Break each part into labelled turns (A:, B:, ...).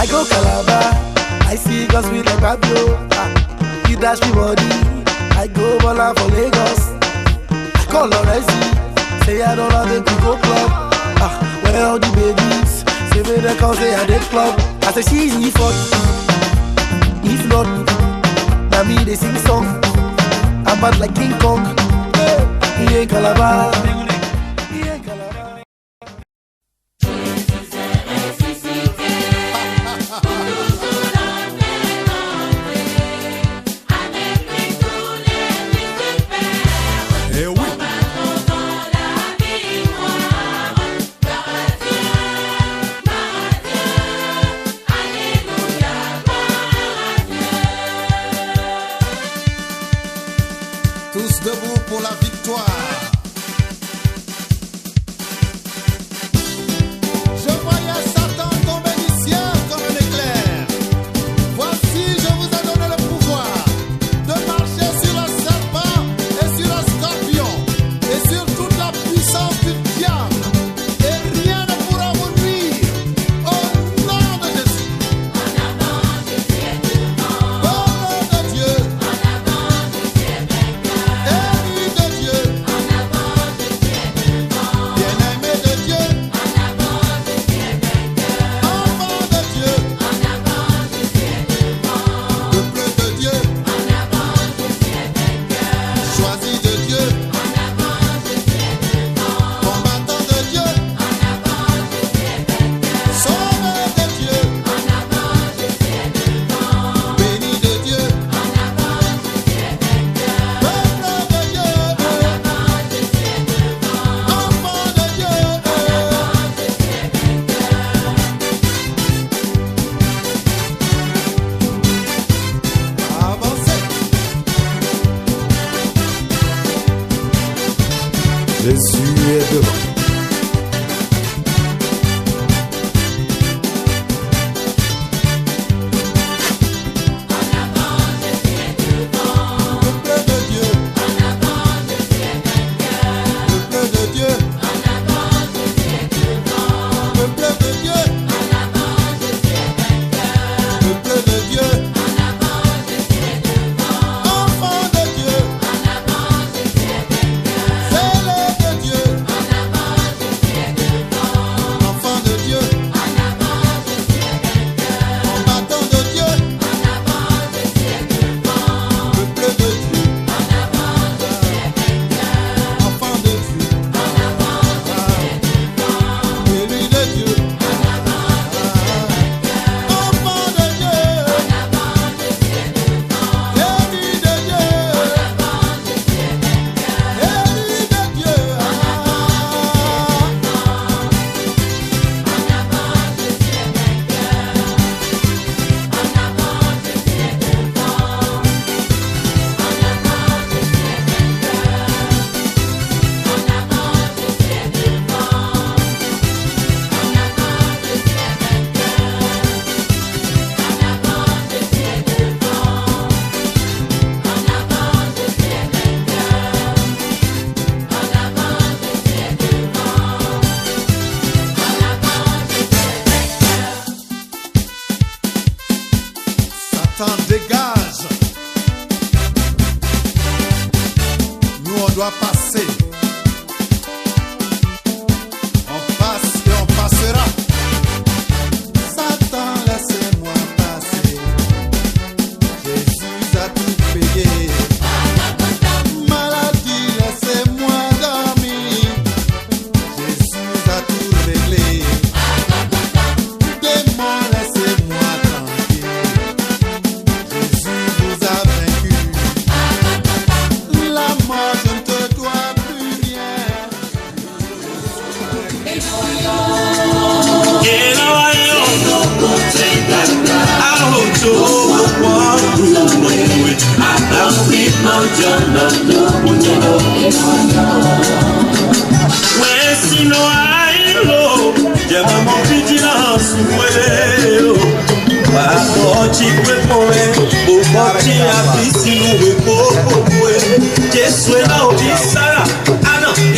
A: I go Calabar, I see girls with like Fabio. You dash me body, I go Bola for Lagos. I call Loresi, say I don't have to go club. Where all the babies, say me they call say I did club. I say she's if not, now me they sing song. I'm bad like King Kong. He ain't Calabar. He ain't Calabar.
B: Tous debout pour la victoire. Je voyais Satan tomber du ciel comme un éclair. Voici, je vous ai donné le pouvoir de marcher sur le serpent et sur le scorpion et sur toute la puissance du diable. Et rien ne pourra vous nuire. Au nom de Jésus. En avant, Jésus est devant. Au nom de Dieu. En avant, Jésus est vainqueur. Élu de Dieu. En avant, Jésus est devant. Bien-aimé de Dieu. En avant, Jésus est vainqueur. Enfant de Dieu. En avant, Jésus est devant. Peuple de Dieu. En avant, Jésus est vainqueur. Choisi de Dieu. En avant, Jésus est devant. Combattant de Dieu. En avant, Jésus est vainqueur. Sauveur de Dieu. En avant, Jésus est devant. Béni de Dieu. En avant, Jésus est vainqueur. Peuple de Dieu. En avant, Jésus est devant. Enfant de Dieu. En avant, Jésus est vainqueur. Avancez. Jésus est devant. Peuple de Dieu. En avant, Jésus est vainqueur. Peuple de Dieu. En avant, Jésus est devant. Peuple de Dieu. En avant, Jésus est vainqueur. Peuple de Dieu. En avant, Jésus est devant. Enfant de Dieu. En avant, Jésus est vainqueur. Zélé de Dieu. En avant, Jésus est devant. Enfant de Dieu. En avant, Jésus est vainqueur. Combattant de Dieu. En avant, Jésus est devant. Peuple de Dieu. En avant, Jésus est vainqueur. Enfant de Dieu. En avant, Jésus est devant. Élu de Dieu. En avant, Jésus est vainqueur. Enfant de Dieu. En avant, Jésus est devant. Élu de Dieu. En avant, Jésus est vainqueur. Élu de Dieu. En avant, Jésus est Satan, dégage. Nous, on doit passer. On passe et on passera. Satan, laissez-moi passer. Jésus a tout payé. Maladie, laissez-moi dormir. Jésus a tout réglé. Démon, laissez-moi tranquille. Jésus vous a vaincu. La mort, je ne te dois plus rien.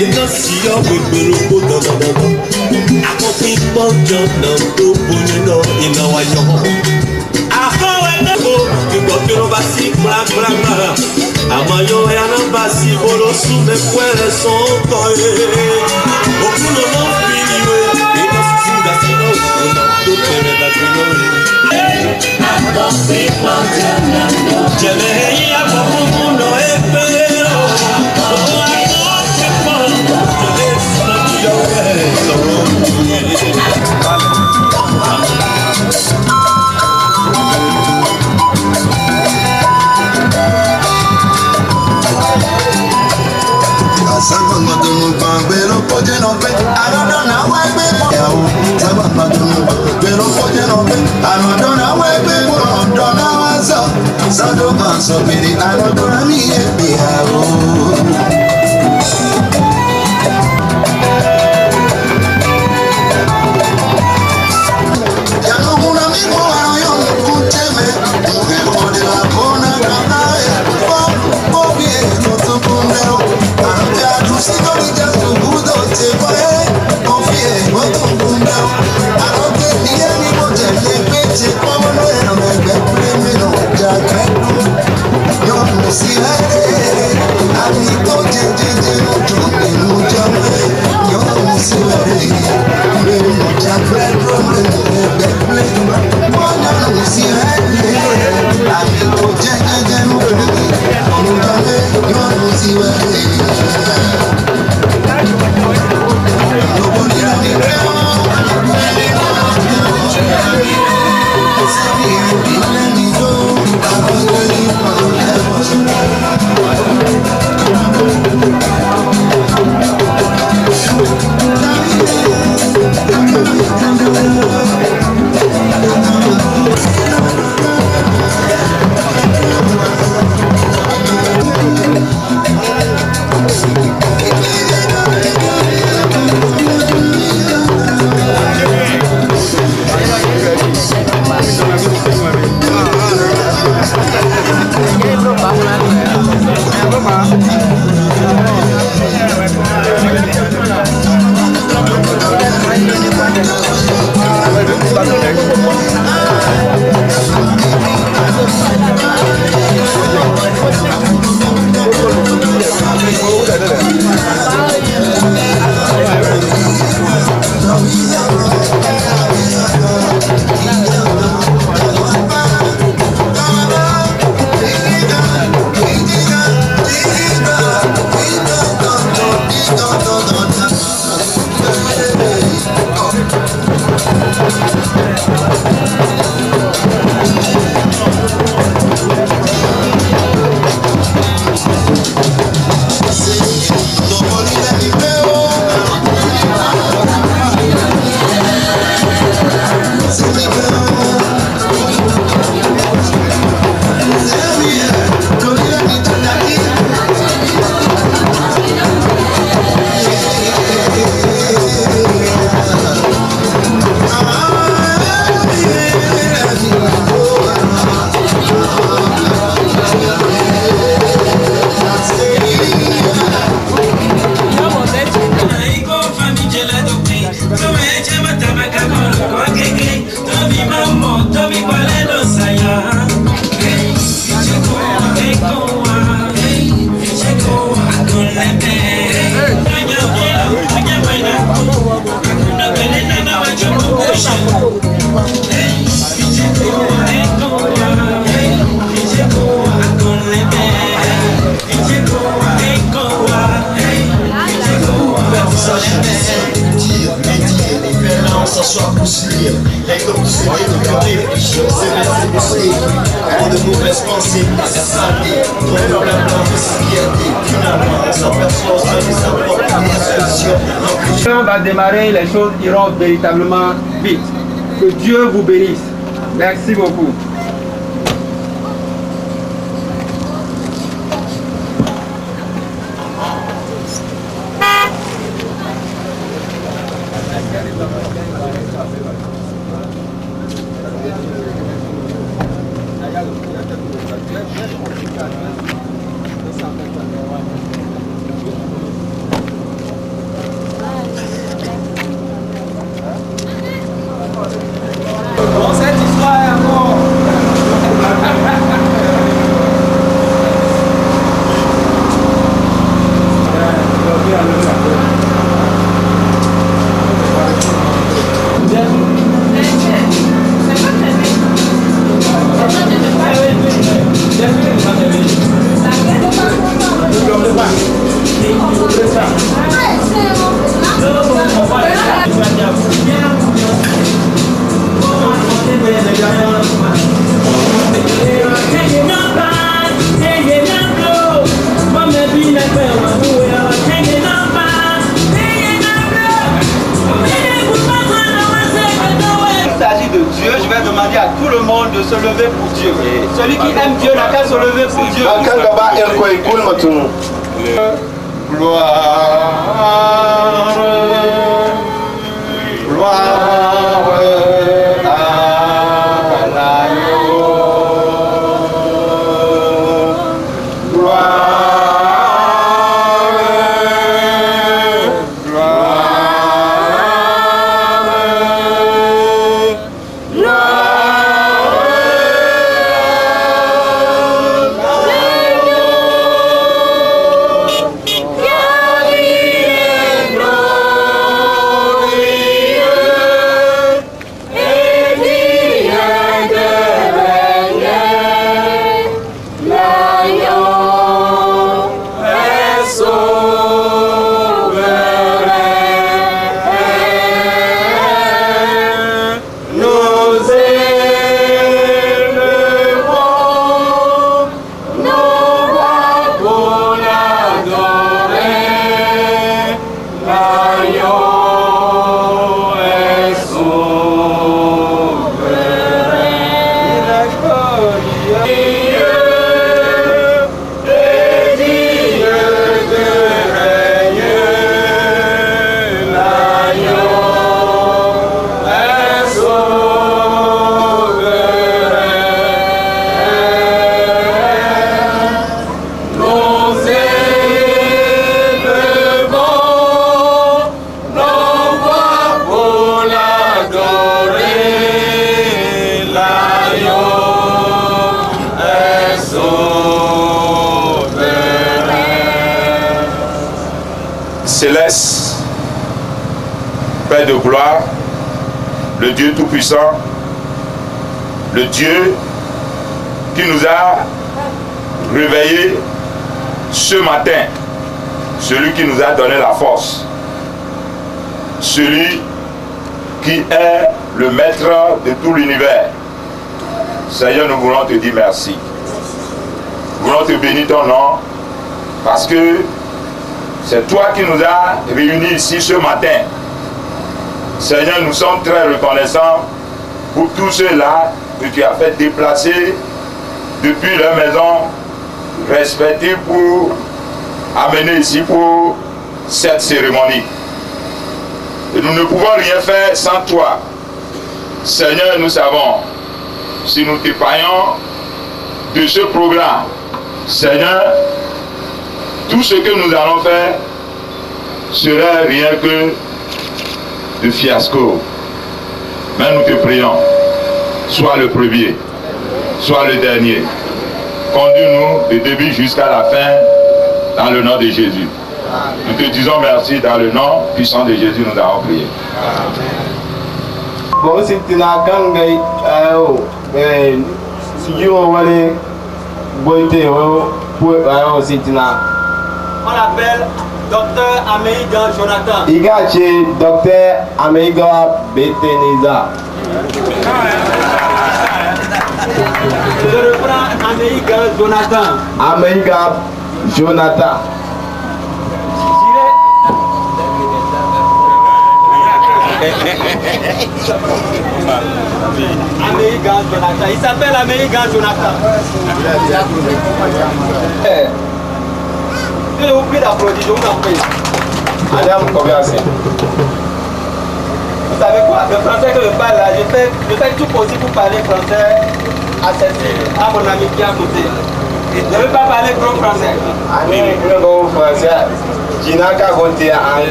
C: Eno siyo wepero kododododo. Akopi pọnjọ na tó bonye nọ iná wáyọ. Akọ̀wé náà kò ìgbọ̀ kí ló bá sí gbàgbàgbà. Àmọ́ yóò yá náà bá sí bolosu mẹ́kwẹ́rẹ́ sọ́ńtọ̀ yé. Òkú ló lọ́ fi ìwé. Eno sísí ìdásí náà kò náà tó tẹ̀lé dàgbé náà yé. Akọ̀wé pọnjọ na tó. Jẹ̀lẹ̀ ẹ̀yìn àkọ́kọ́ mú lọ ẹgbẹ́ rẹ̀.
D: Soit concilier, et comme tu sais bien, le cœur réfléchir, c'est laisser trop de mauvaises pensées, c'est santé, trop de blabla, c'est fierté, finalement, on s'aperçoit, on se met sa propre solution.
E: On va démarrer, les choses iront véritablement vite. Que Dieu vous bénisse. Merci beaucoup. demander à tout le monde de se lever pour Dieu. Celui qui aime Dieu n'a qu'à se lever pour Dieu. Gloire, gloire à l'agneau.
F: Céleste, Père de gloire, le Dieu Tout-Puissant, le Dieu qui nous a réveillés ce matin, celui qui nous a donné la force, celui qui est le maître de tout l'univers. Seigneur, nous voulons te dire merci. Nous voulons te bénir ton nom parce que c'est toi qui nous as réunis ici ce matin. Seigneur, nous sommes très reconnaissants pour tous ceux-là que tu as fait déplacer depuis leur maison respective pour amener ici pour cette cérémonie. Et nous ne pouvons rien faire sans toi. Seigneur, nous savons, si nous t'épargnons de ce programme, Seigneur, tout ce que nous allons faire serait rien que de fiasco. Mais nous te prions, sois le premier, sois le dernier. Conduis-nous du début jusqu'à la fin, dans le nom de Jésus. Nous te disons merci dans le nom puissant de Jésus, nous avons prié.
G: Bon, c'est une gangue, si tu veux
E: On l'appelle Dr Ameiga Jonathan.
G: Igache Dr Ameiga Beteniza.
E: Je reprends Ameiga Jonathan.
G: Ameiga Jonathan.
E: Ameiga Jonathan. Il s'appelle Ameiga Jonathan. Je vous prie d'applaudir, je vous en prie.
G: Madame Kobiase.
E: Vous savez quoi, le français que je parle là, je fais tout possible pour parler français accessible à mon ami qui est à côté. Je ne veux pas parler trop français.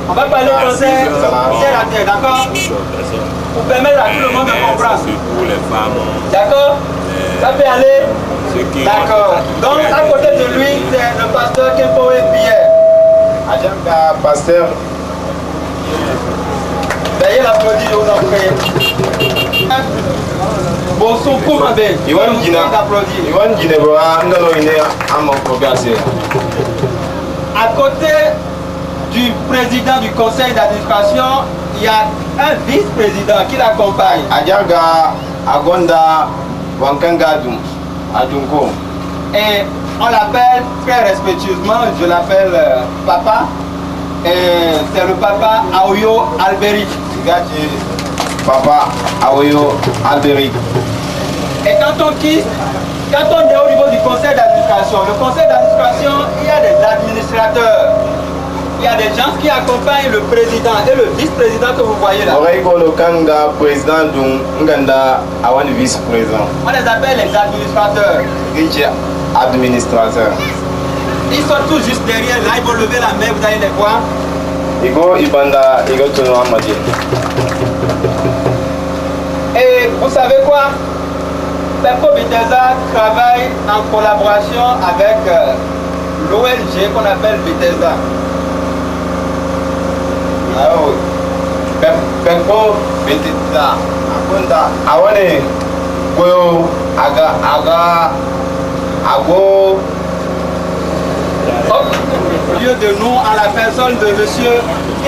E: On va parler français terre à terre, d'accord? Pour permettre à tout le monde de comprendre. D'accord? Ça peut aller? D'accord. Donc à côté de lui, c'est le pasteur Kempoé Pierre.
G: Pasteur.
E: Veuillez l'applaudir, je vous en prie. Bon, son coup, ma belle.
G: Iwan Gina. Iwan Gina,
E: à côté du président du conseil d'administration, il y a un vice-président qui l'accompagne.
G: Adjaga Agonda Wankangadum Adunko.
E: Et on l'appelle très respectueusement, je l'appelle papa. Et c'est le papa Aoyo Alberi.
G: Papa Awoyo Alberic.
E: Et quand on est au niveau du conseil d'administration, le conseil d'administration, il y a des administrateurs, il y a des gens qui accompagnent le président et le vice-président que vous voyez là.
G: Le président du vice-président.
E: On les appelle les administrateurs.
G: Administrateur.
E: Ils sont tous juste derrière là, ils vont lever la main, vous allez les voir. Et vous savez quoi? Pepco Bethesda travaille en collaboration avec l'ONG qu'on appelle Bethesda.
G: Pepco Bethesda. Awane Koyo Aga Ago.
E: Au lieu de nous, en la personne de monsieur,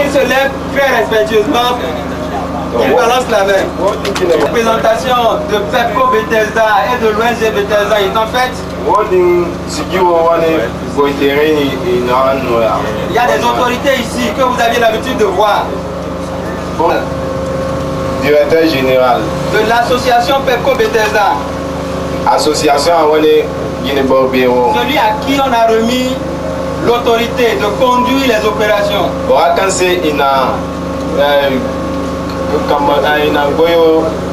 E: il se lève très respectueusement. Il balance la main. La présentation de Pepco Bethesda et de l'ONG Bethesda est en fait. Il y a des autorités ici que vous aviez l'habitude de voir.
G: Directeur général
E: de l'association Pepco Bethesda.
G: Association
E: Celui à qui on a remis l'autorité de conduire les opérations.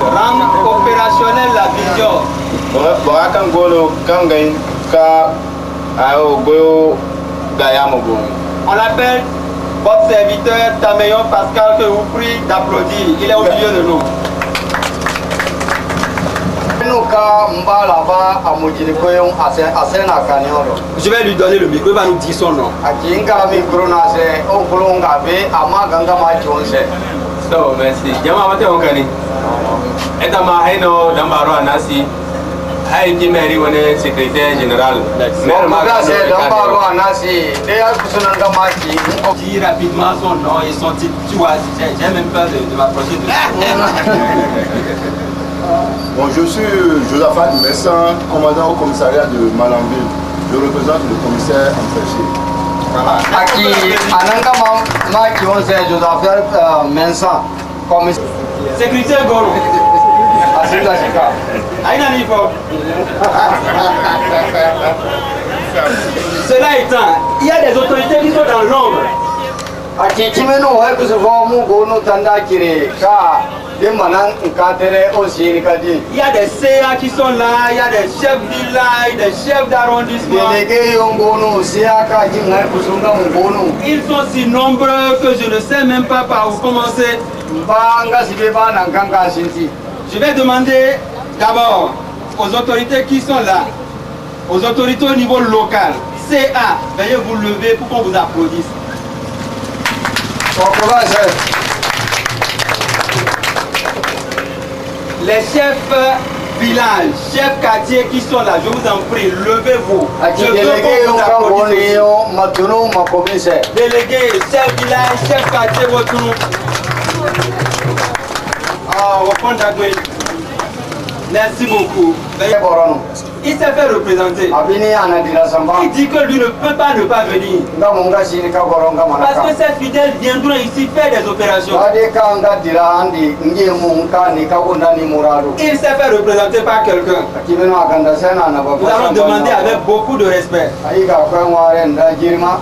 E: Rendre opérationnel la vision. On l'appelle votre serviteur Tameyon Pascal, que vous prie d'applaudir. Il est au milieu de nous. Je vais lui donner le micro, il va nous dire son nom.
H: So, merci. Jama wate onkani. Eta ma haino dambaro anasi. Hai ki meri wane secrétaire général.
E: Dis rapidement son nom et son titre. Tu vois, j'ai même peur de m'approcher de
I: Bon, je suis Josaphat Messan, commandant au commissariat de Malanville. Je représente le commissaire empêché.
E: Sécuritaire Goro. Cela étant, il y a des autorités qui sont dans l'ombre. Il y a des CA qui sont là, il y a des chefs de village, des chefs d'arrondissement. Ils sont si nombreux que je ne sais même pas par où commencer. Je vais demander d'abord aux autorités qui sont là, aux autorités au niveau local, CA, veuillez vous lever pour qu'on vous applaudisse. Les chefs village, chefs quartier qui sont là, je vous en prie, levez-vous. Je veux qu'on vous applaudisse. Délégué, chef village, chef quartier, votre nom. Merci beaucoup. Il s'est fait représenter. Il dit que lui ne peut pas ne pas venir. Parce que ces fidèles viendront ici faire des opérations. Il s'est fait représenter par quelqu'un. Nous allons demander avec beaucoup de respect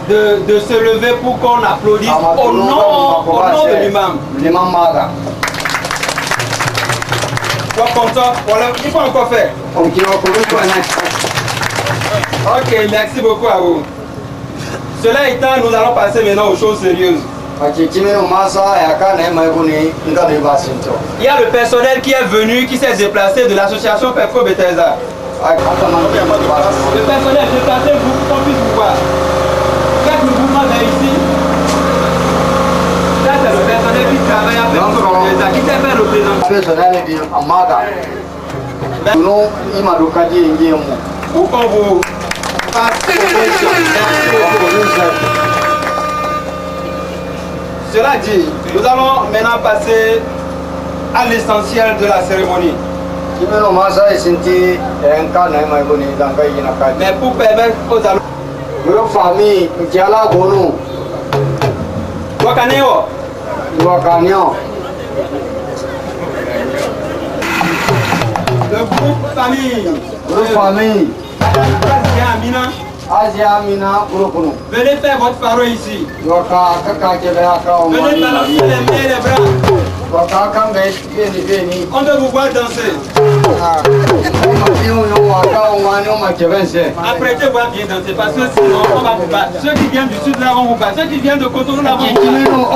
E: de se lever pour qu'on applaudisse au nom de l'imam. Il faut encore faire. Ok, merci beaucoup à vous. Cela étant, nous allons passer maintenant aux choses sérieuses. Il y a le personnel qui est venu, qui s'est déplacé de l'association Pepco Bethesda. Le personnel, déplacez-vous pour qu'on puisse vous voir. Faites le mouvement vers ici. Ça, c'est le personnel qui travaille à Pepco Bethesda, qui s'est fait représenter. Pour qu'on vous fasse promotion. Cela dit, nous allons maintenant passer à l'essentiel de la cérémonie. Mais pour permettre aux Le groupe famille.
J: Groupe famille. Asia Amina Groupe.
E: Venez faire votre parole ici.
J: Venez balancer les mains et les bras.
E: On veut vous voir danser. Apprêtez-vous à bien danser parce que sinon on va vous battre. Ceux qui viennent du sud là vont vous battre. Ceux qui viennent de Cotonou là vont vous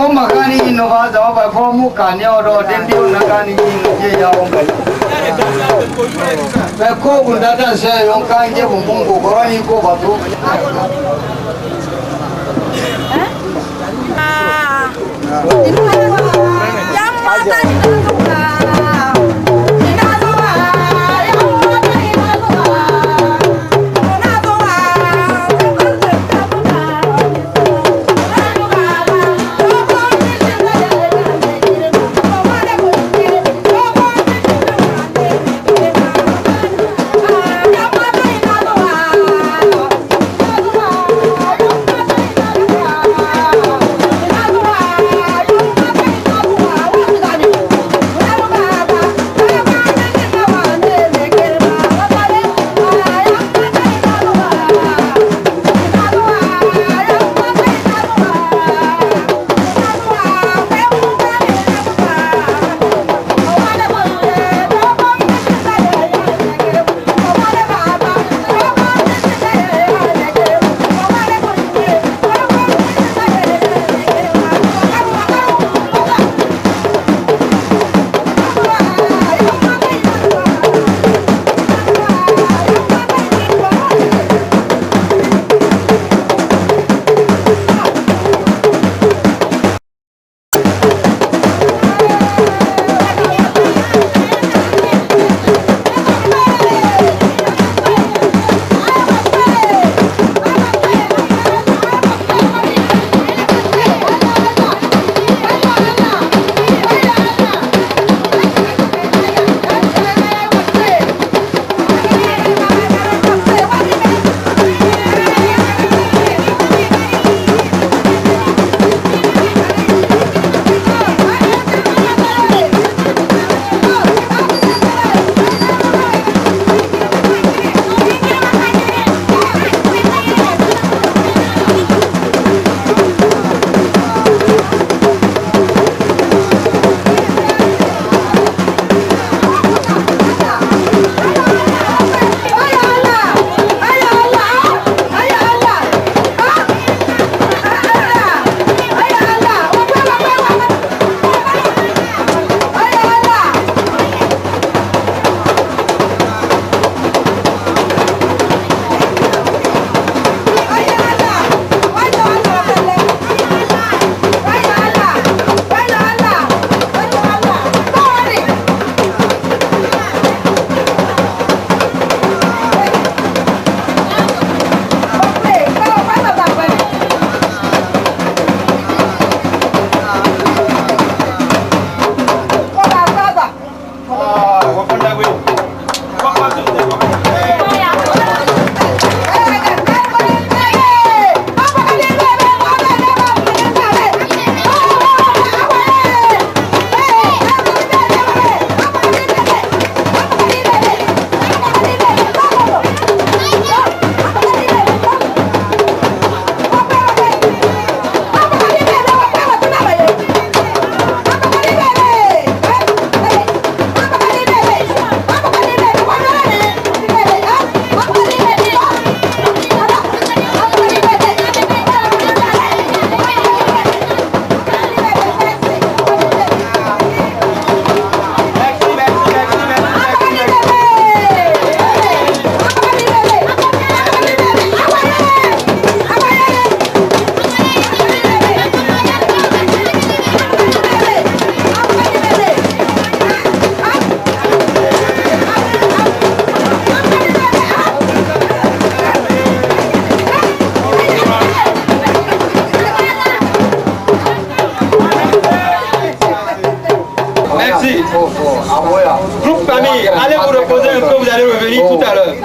E: Groupe famille, allez vous reposer un peu, vous allez revenir tout à l'heure.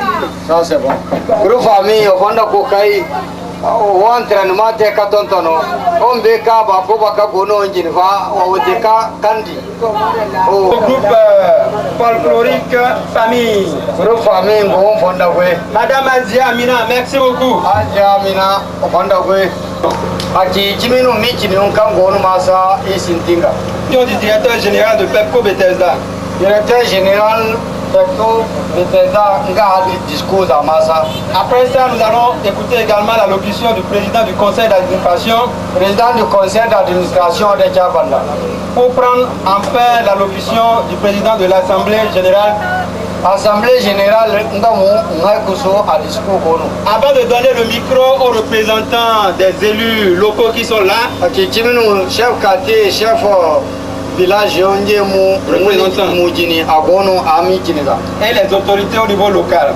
J: Ça c'est bon. Groupe famille, au fond de Kokai, o entraînement te ka tontono on be ka ba ko ba ka gono njini fa o te ka kandi
E: au groupe folklorique famille.
J: Groupe famille ngo fonda kwe.
E: Madame Azia Amina, merci beaucoup.
J: Azia Amina fonda kwe. Aki chimino michi ni onkango no masa isintinga.
E: Du directeur général de Pepco Bethesda.
J: Directeur général Pepco Bethesda nga discours à masa.
E: Après ça, nous allons écouter également l'allocution du président du conseil d'administration.
J: Président du conseil d'administration de Tchabanda.
E: Pour prendre enfin l'allocution du président de l'Assemblée générale.
J: Assemblée générale,
E: avant de donner le micro aux représentants des élus locaux qui sont là,
J: chef quartier, chef village,
E: et les autorités au niveau local.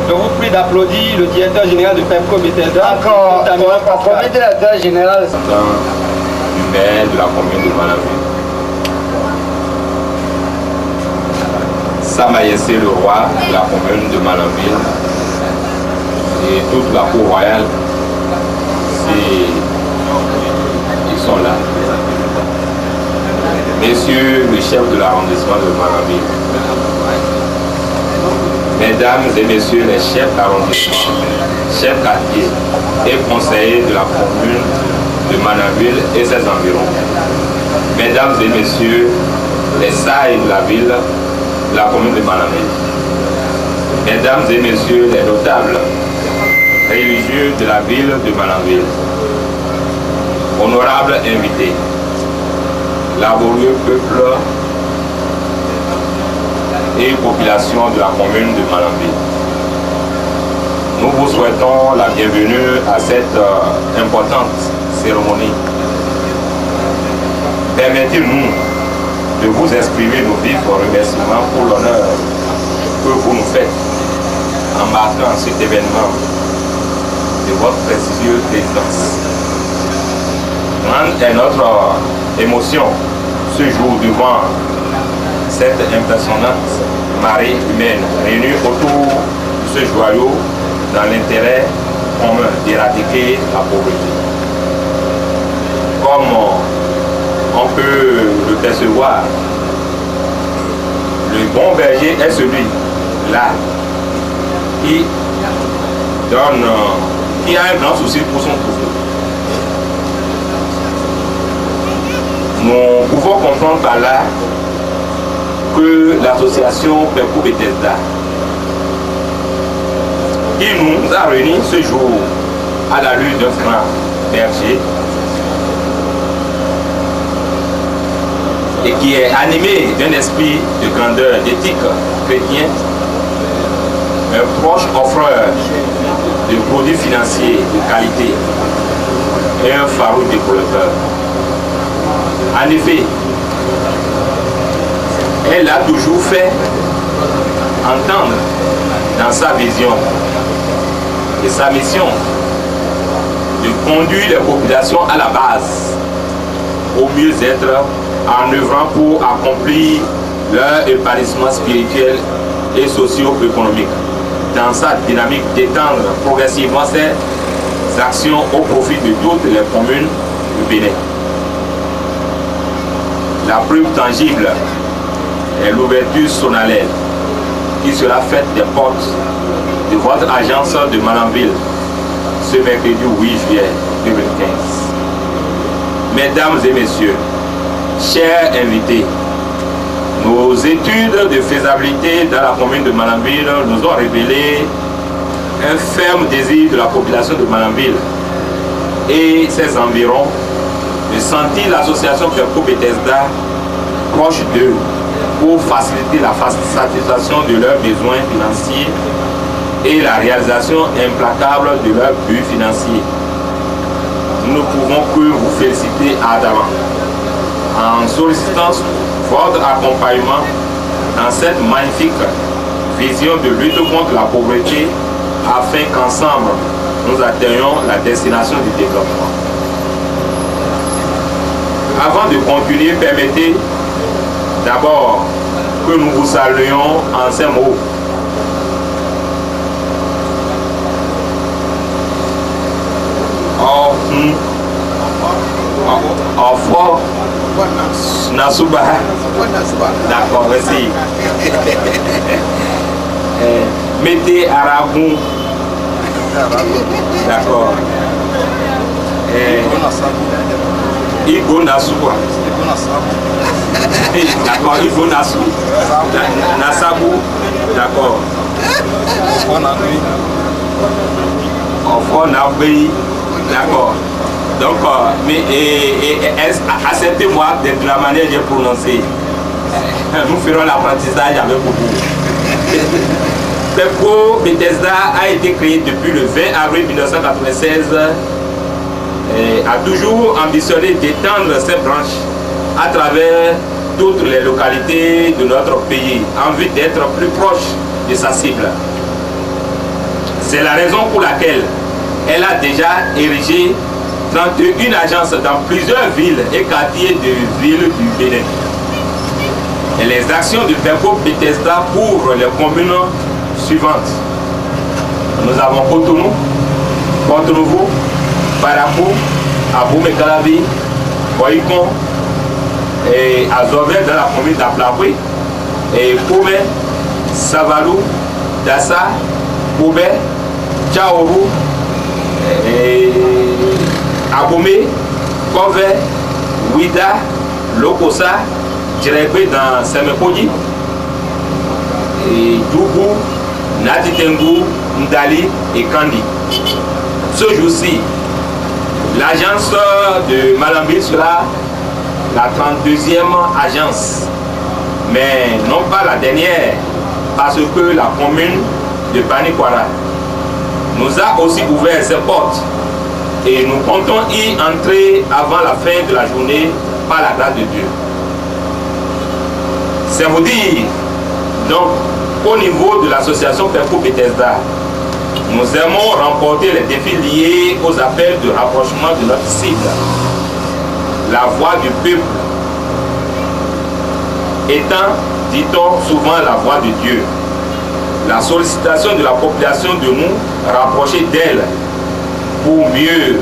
E: Je vous prie d'applaudir le directeur général de Pepco Bethesda.
J: Le directeur général
F: du maire de la commune de Malanville. Sa Majesté le roi de la commune de Malanville et toute la cour royale, ils sont là. Messieurs le chef de l'arrondissement de Malanville, mesdames et messieurs les chefs d'arrondissement, chefs quartiers et conseillers de la commune de Malanville et ses environs, mesdames et messieurs les sailles de la ville, la commune de Malanville. Mesdames et messieurs les notables religieux de la ville de Malanville, honorables invités, laborieux peuple et population de la commune de Malanville, nous vous souhaitons la bienvenue à cette importante cérémonie. Permettez-nous de vous exprimer nos vifs remerciements pour l'honneur que vous nous faites en marquant cet événement de votre précieuse présidence. Grande est notre émotion ce jour devant cette impressionnante marée humaine réunie autour de ce joyau dans l'intérêt commun d'éradiquer la pauvreté. Comme on peut le percevoir, le bon berger est celui-là qui a un grand souci pour son troupeau. Nous pouvons comprendre par là que l'association Pepco Bethesda, qui nous a réunis ce jour à la lutte d'un grand berger, et qui est animé d'un esprit de grandeur, d'éthique chrétienne, un proche offreur de produits financiers de qualité et un farouche développeur. En effet, elle a toujours fait entendre dans sa vision et sa mission de conduire les populations à la base, au mieux-être, en œuvrant pour accomplir leur épanouissement spirituel et socio-économique, dans sa dynamique d'étendre progressivement ses actions au profit de toutes les communes du Bénin. La preuve tangible est l'ouverture solennelle qui sera faite des portes de votre agence de Malanville ce mercredi 8 juillet 2015. Mesdames et messieurs, chers invités, nos études de faisabilité dans la commune de Malanville nous ont révélé un ferme désir de la population de Malanville et ses environs de sentir l'association Pepco Bethesda proche d'eux pour faciliter la satisfaction de leurs besoins financiers et la réalisation implacable de leurs buts financiers. Nous ne pouvons que vous féliciter ardemment en sollicitant votre accompagnement dans cette magnifique vision de lutte contre la pauvreté afin qu'ensemble nous atteignions la destination du développement. Avant de continuer, permettez d'abord que nous vous saluions en ces mots. Enfant Nasuba. D'accord, merci. Mettez Arabou. D'accord. Igo Nasuba. D'accord, Igo Nasu. Nasabu. D'accord. Enfant Nabéi. D'accord. Donc, acceptez-moi de la manière que j'ai prononcé. Nous ferons l'apprentissage avec vous. PEPCO Bethesda a été créé depuis le 20 avril 1996 et a toujours ambitionné d'étendre ses branches à travers toutes les localités de notre pays en vue d'être plus proche de sa cible. C'est la raison pour laquelle elle a déjà érigé 31 agences dans plusieurs villes et quartiers de villes du Bénin. Et les actions de PEPCO Bethesda couvrent les communes suivantes. Nous avons Cotonou, Porto-Nouveau, Parapou, Aboumé-Calavi, Boycon, et Azové dans la commune d'Aplapoué, et Koumé, Savalou, Dassa, Koubé, Tchaourou, et Aboumé, Kové, Ouida, Lokosa, Djirekbe dans Semekodi, et Dougou, Natitengu, Ndali et Kandi. Ce jour-ci, l'agence de Malambé sera la 32e agence, mais non pas la dernière, parce que la commune de Banikwara nous a aussi ouvert ses portes et nous comptons y entrer avant la fin de la journée par la grâce de Dieu. C'est vous dire, donc, au niveau de l'association PEPCO Bethesda, nous aimons remporter les défis liés aux appels de rapprochement de notre cible, la voix du peuple étant, dit-on souvent, la voix de Dieu. La sollicitation de la population de nous rapprocher d'elle pour mieux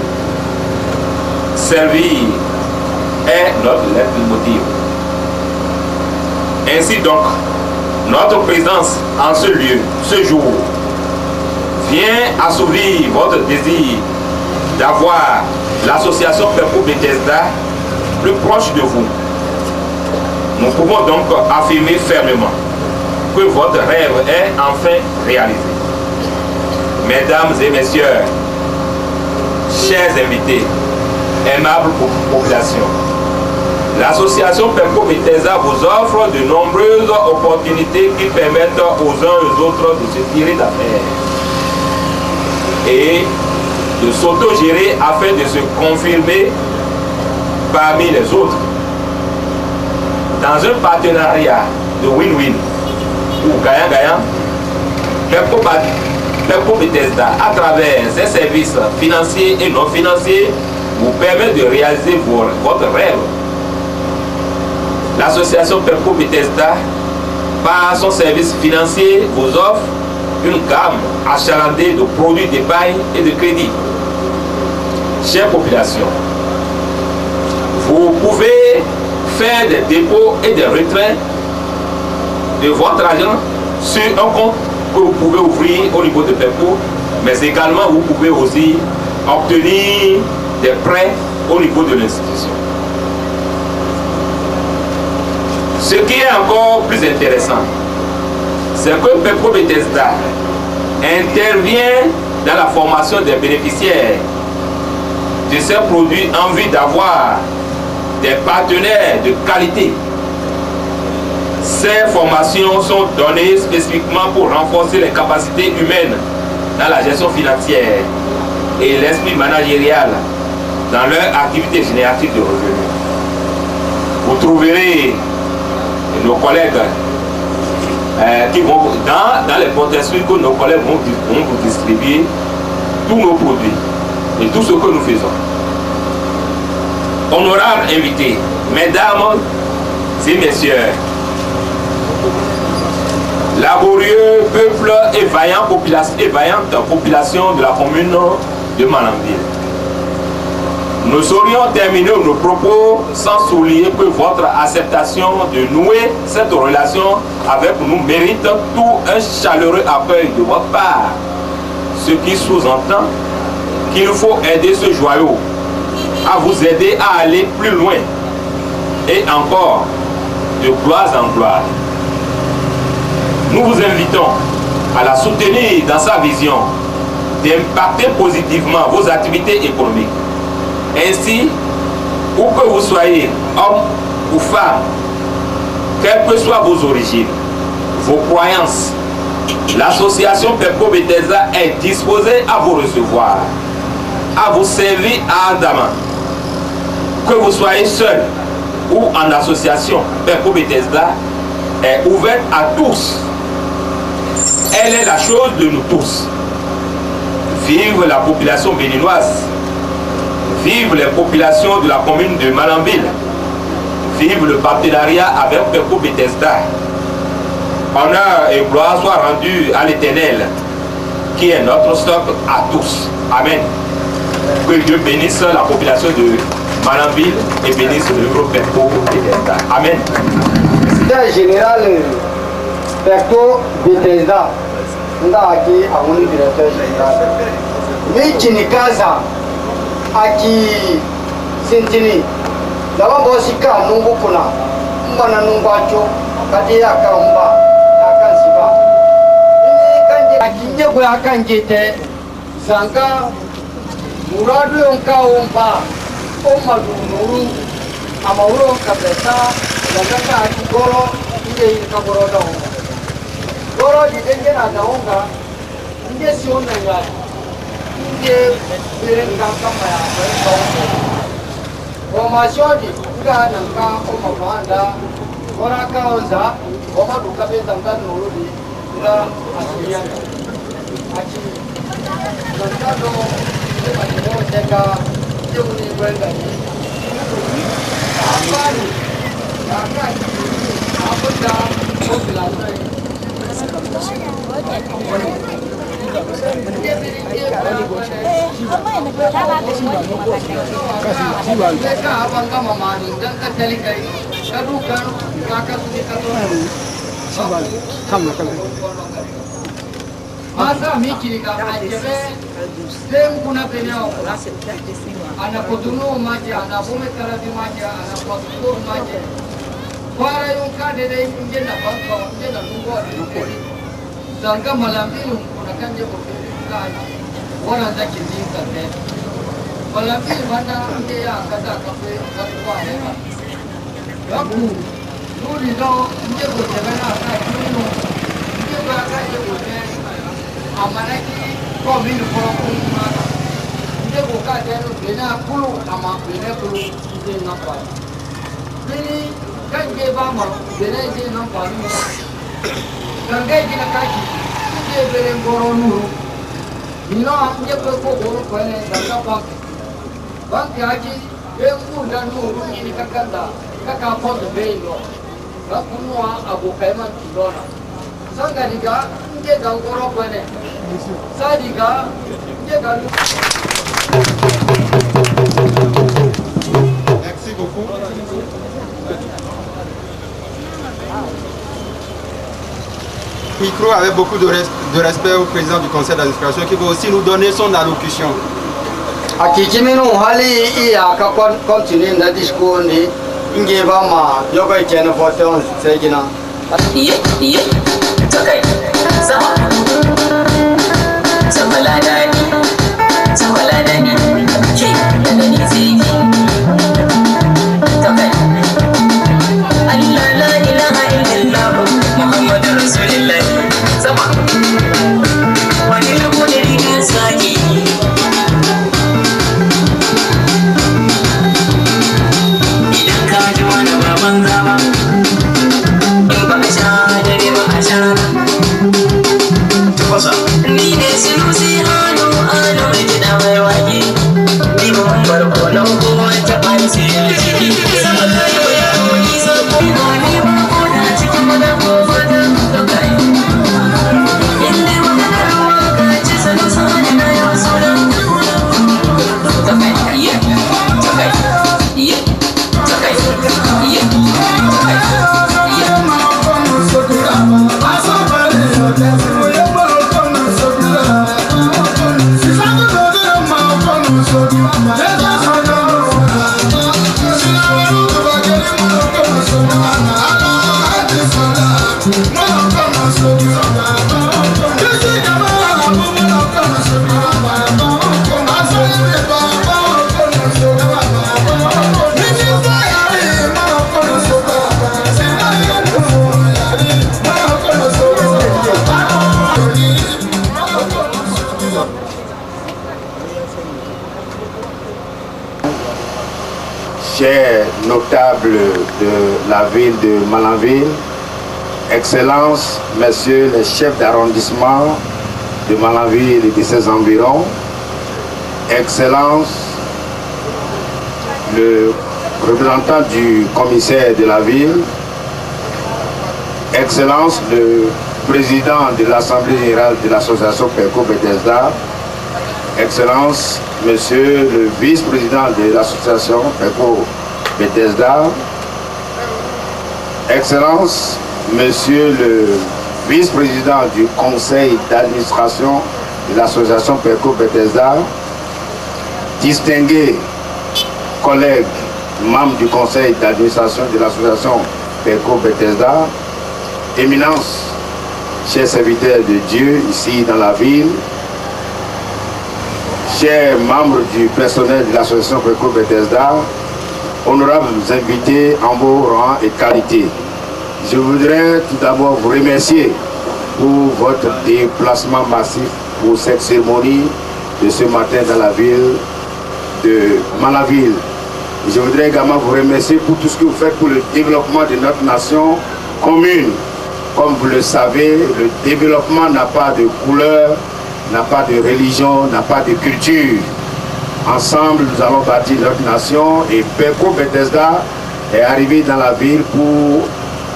F: servir est notre leitmotiv. Ainsi donc, notre présence en ce lieu, ce jour, vient assouvir votre désir d'avoir l'association PEPCO Bethesda plus proche de vous. Nous pouvons donc affirmer fermement que votre rêve est enfin réalisé. Mesdames et messieurs, chers invités, aimable population, l'association PEPCO Bethesda vous offre de nombreuses opportunités qui permettent aux uns et aux autres de se tirer d'affaire et de s'auto-gérer afin de se confirmer parmi les autres. Dans un partenariat de win-win ou gagnant-gagnant, PEPCO Bethesda, à travers ses services financiers et non financiers, vous permet de réaliser votre rêve. L'association PEPCO Bethesda, par son service financier, vous offre une gamme achalandée de produits d'épargne et de crédit. Chère population, vous pouvez faire des dépôts et des retraits de votre argent sur un compte que vous pouvez ouvrir au niveau de PEPCO, mais également vous pouvez aussi obtenir des prêts au niveau de l'institution. Ce qui est encore plus intéressant, c'est que PEPCO Bethesda intervient dans la formation des bénéficiaires de ces produits en vue d'avoir des partenaires de qualité. Ces formations sont données spécifiquement pour renforcer les capacités humaines dans la gestion financière et l'esprit managérial dans leur activité génératrice de revenus. Vous trouverez nos collègues qui vont dans les protestations que nos collègues vont vous distribuer tous nos produits et tout ce que nous faisons. Honorables invités, mesdames et messieurs, laborieux peuple et vaillante population de la commune de Malambé, Nous saurions terminer nos propos sans souligner que votre acceptation de nouer cette relation avec nous mérite tout un chaleureux accueil de votre part. Ce qui sous-entend qu'il faut aider ce joyau à vous aider à aller plus loin et encore de gloire en gloire. Nous vous invitons à la soutenir dans sa vision d'impacter positivement vos activités économiques. Ainsi, où que vous soyez, homme ou femme, quelles que soient vos origines, vos croyances, l'association Pepco Bethesda est disposée à vous recevoir, à vous servir ardemment. Que vous soyez seul ou en association, Pepco Bethesda est ouverte à tous. Elle est la chose de nous tous. Vive la population béninoise. Vive les populations de la commune de Malanville. Vive le partenariat avec Pepco Bethesda. Honneur et gloire soient rendus à l'Éternel, qui est notre stock à tous. Amen. Que Dieu bénisse la population de Malanville et bénisse le groupe Pepco Bethesda. Amen.
J: Président général Pepco Bethesda, nous avons acquis à mon directeur général. Mais qui n'est pas ça, aki sentini, d'abord aussi quand nous bokuna, mana nous bacho, kadi akamba, akansiba. Ini kanje aki nyego akanje zanga muradu onka omba, omadu nuru, amauro kabeta, zanga aki goro, ide kaboro da onga. Goro jidenge na da onga, inde siona ya. Formation di juga nangka omamanda orang kauza oma duka betangkan nuru di kita aslian aci nangka do kita jaga jumni berenda apa ni apa dah populasi masa mikir aja dem guna penyaw anak kuduno maja anak bumi terapi maja anak kuduno maja para yung kadere injen na bangko injen na lugo Sangka malam ini menggunakan dia berpikirkan orang tak kiri kata. Malam ini mana dia kata kafe kata apa? Aku dulu dah dia berjalan agak dulu. Dia beragak dia berjalan. Amanah ki kau bin korang mana? Dia buka dia bina puluh ama bina puluh dia nampak. Ini kan dia bama bina dia nampak ni. Gangai kita kaki, dia bereng goro nuru. Bino dia berko goro kene ganga bang. Bang kaki, berku dan nuru ini kakanda, kakapot belo. Kapunua abu kaiman kilona. Sangga diga, dia gang goro kene. Sadiga, dia gang.
B: Merci beaucoup.
G: Micro avec beaucoup de respect au président du conseil d'administration qui va aussi nous donner son allocution.
J: Akijimino hali iya kakon continue na disco ni inge ba ma yoga channel photo segina.
K: Iya. Tokai. Sama. Samaladani. Ke dani zigi. Tokai. Allah la ilaha illallah Muhammadur Rasulullah. Sama. Wani lugu da rigar saki. Idan ka ji wani baban zama, in ba a sha dare ba a sha
L: chers notables de la ville de Malanville, Excellences, Messieurs les chefs d'arrondissement de Malanville et de ses environs, Excellences, le représentant du commissaire de la ville, Excellence, le président de l'Assemblée générale de l'association PECO Bethesda, Excellence, Monsieur le vice-président de l'association PECO Bethesda, Excellence, Monsieur le vice-président du conseil d'administration de l'association PECO Bethesda, distingués collègues membres du conseil d'administration de l'association PECO Bethesda, Éminence, chers serviteurs de Dieu ici dans la ville, chers membres du personnel de l'association PECO Bethesda, honorables invités en beau rang et qualité. Je voudrais tout d'abord vous remercier pour votre déplacement massif pour cette cérémonie de ce matin dans la ville de Malanville. Je voudrais également vous remercier pour tout ce que vous faites pour le développement de notre nation commune. Comme vous le savez, le développement n'a pas de couleur, n'a pas de religion, n'a pas de culture. Ensemble, nous allons bâtir notre nation et PECO Bethesda est arrivé dans la ville pour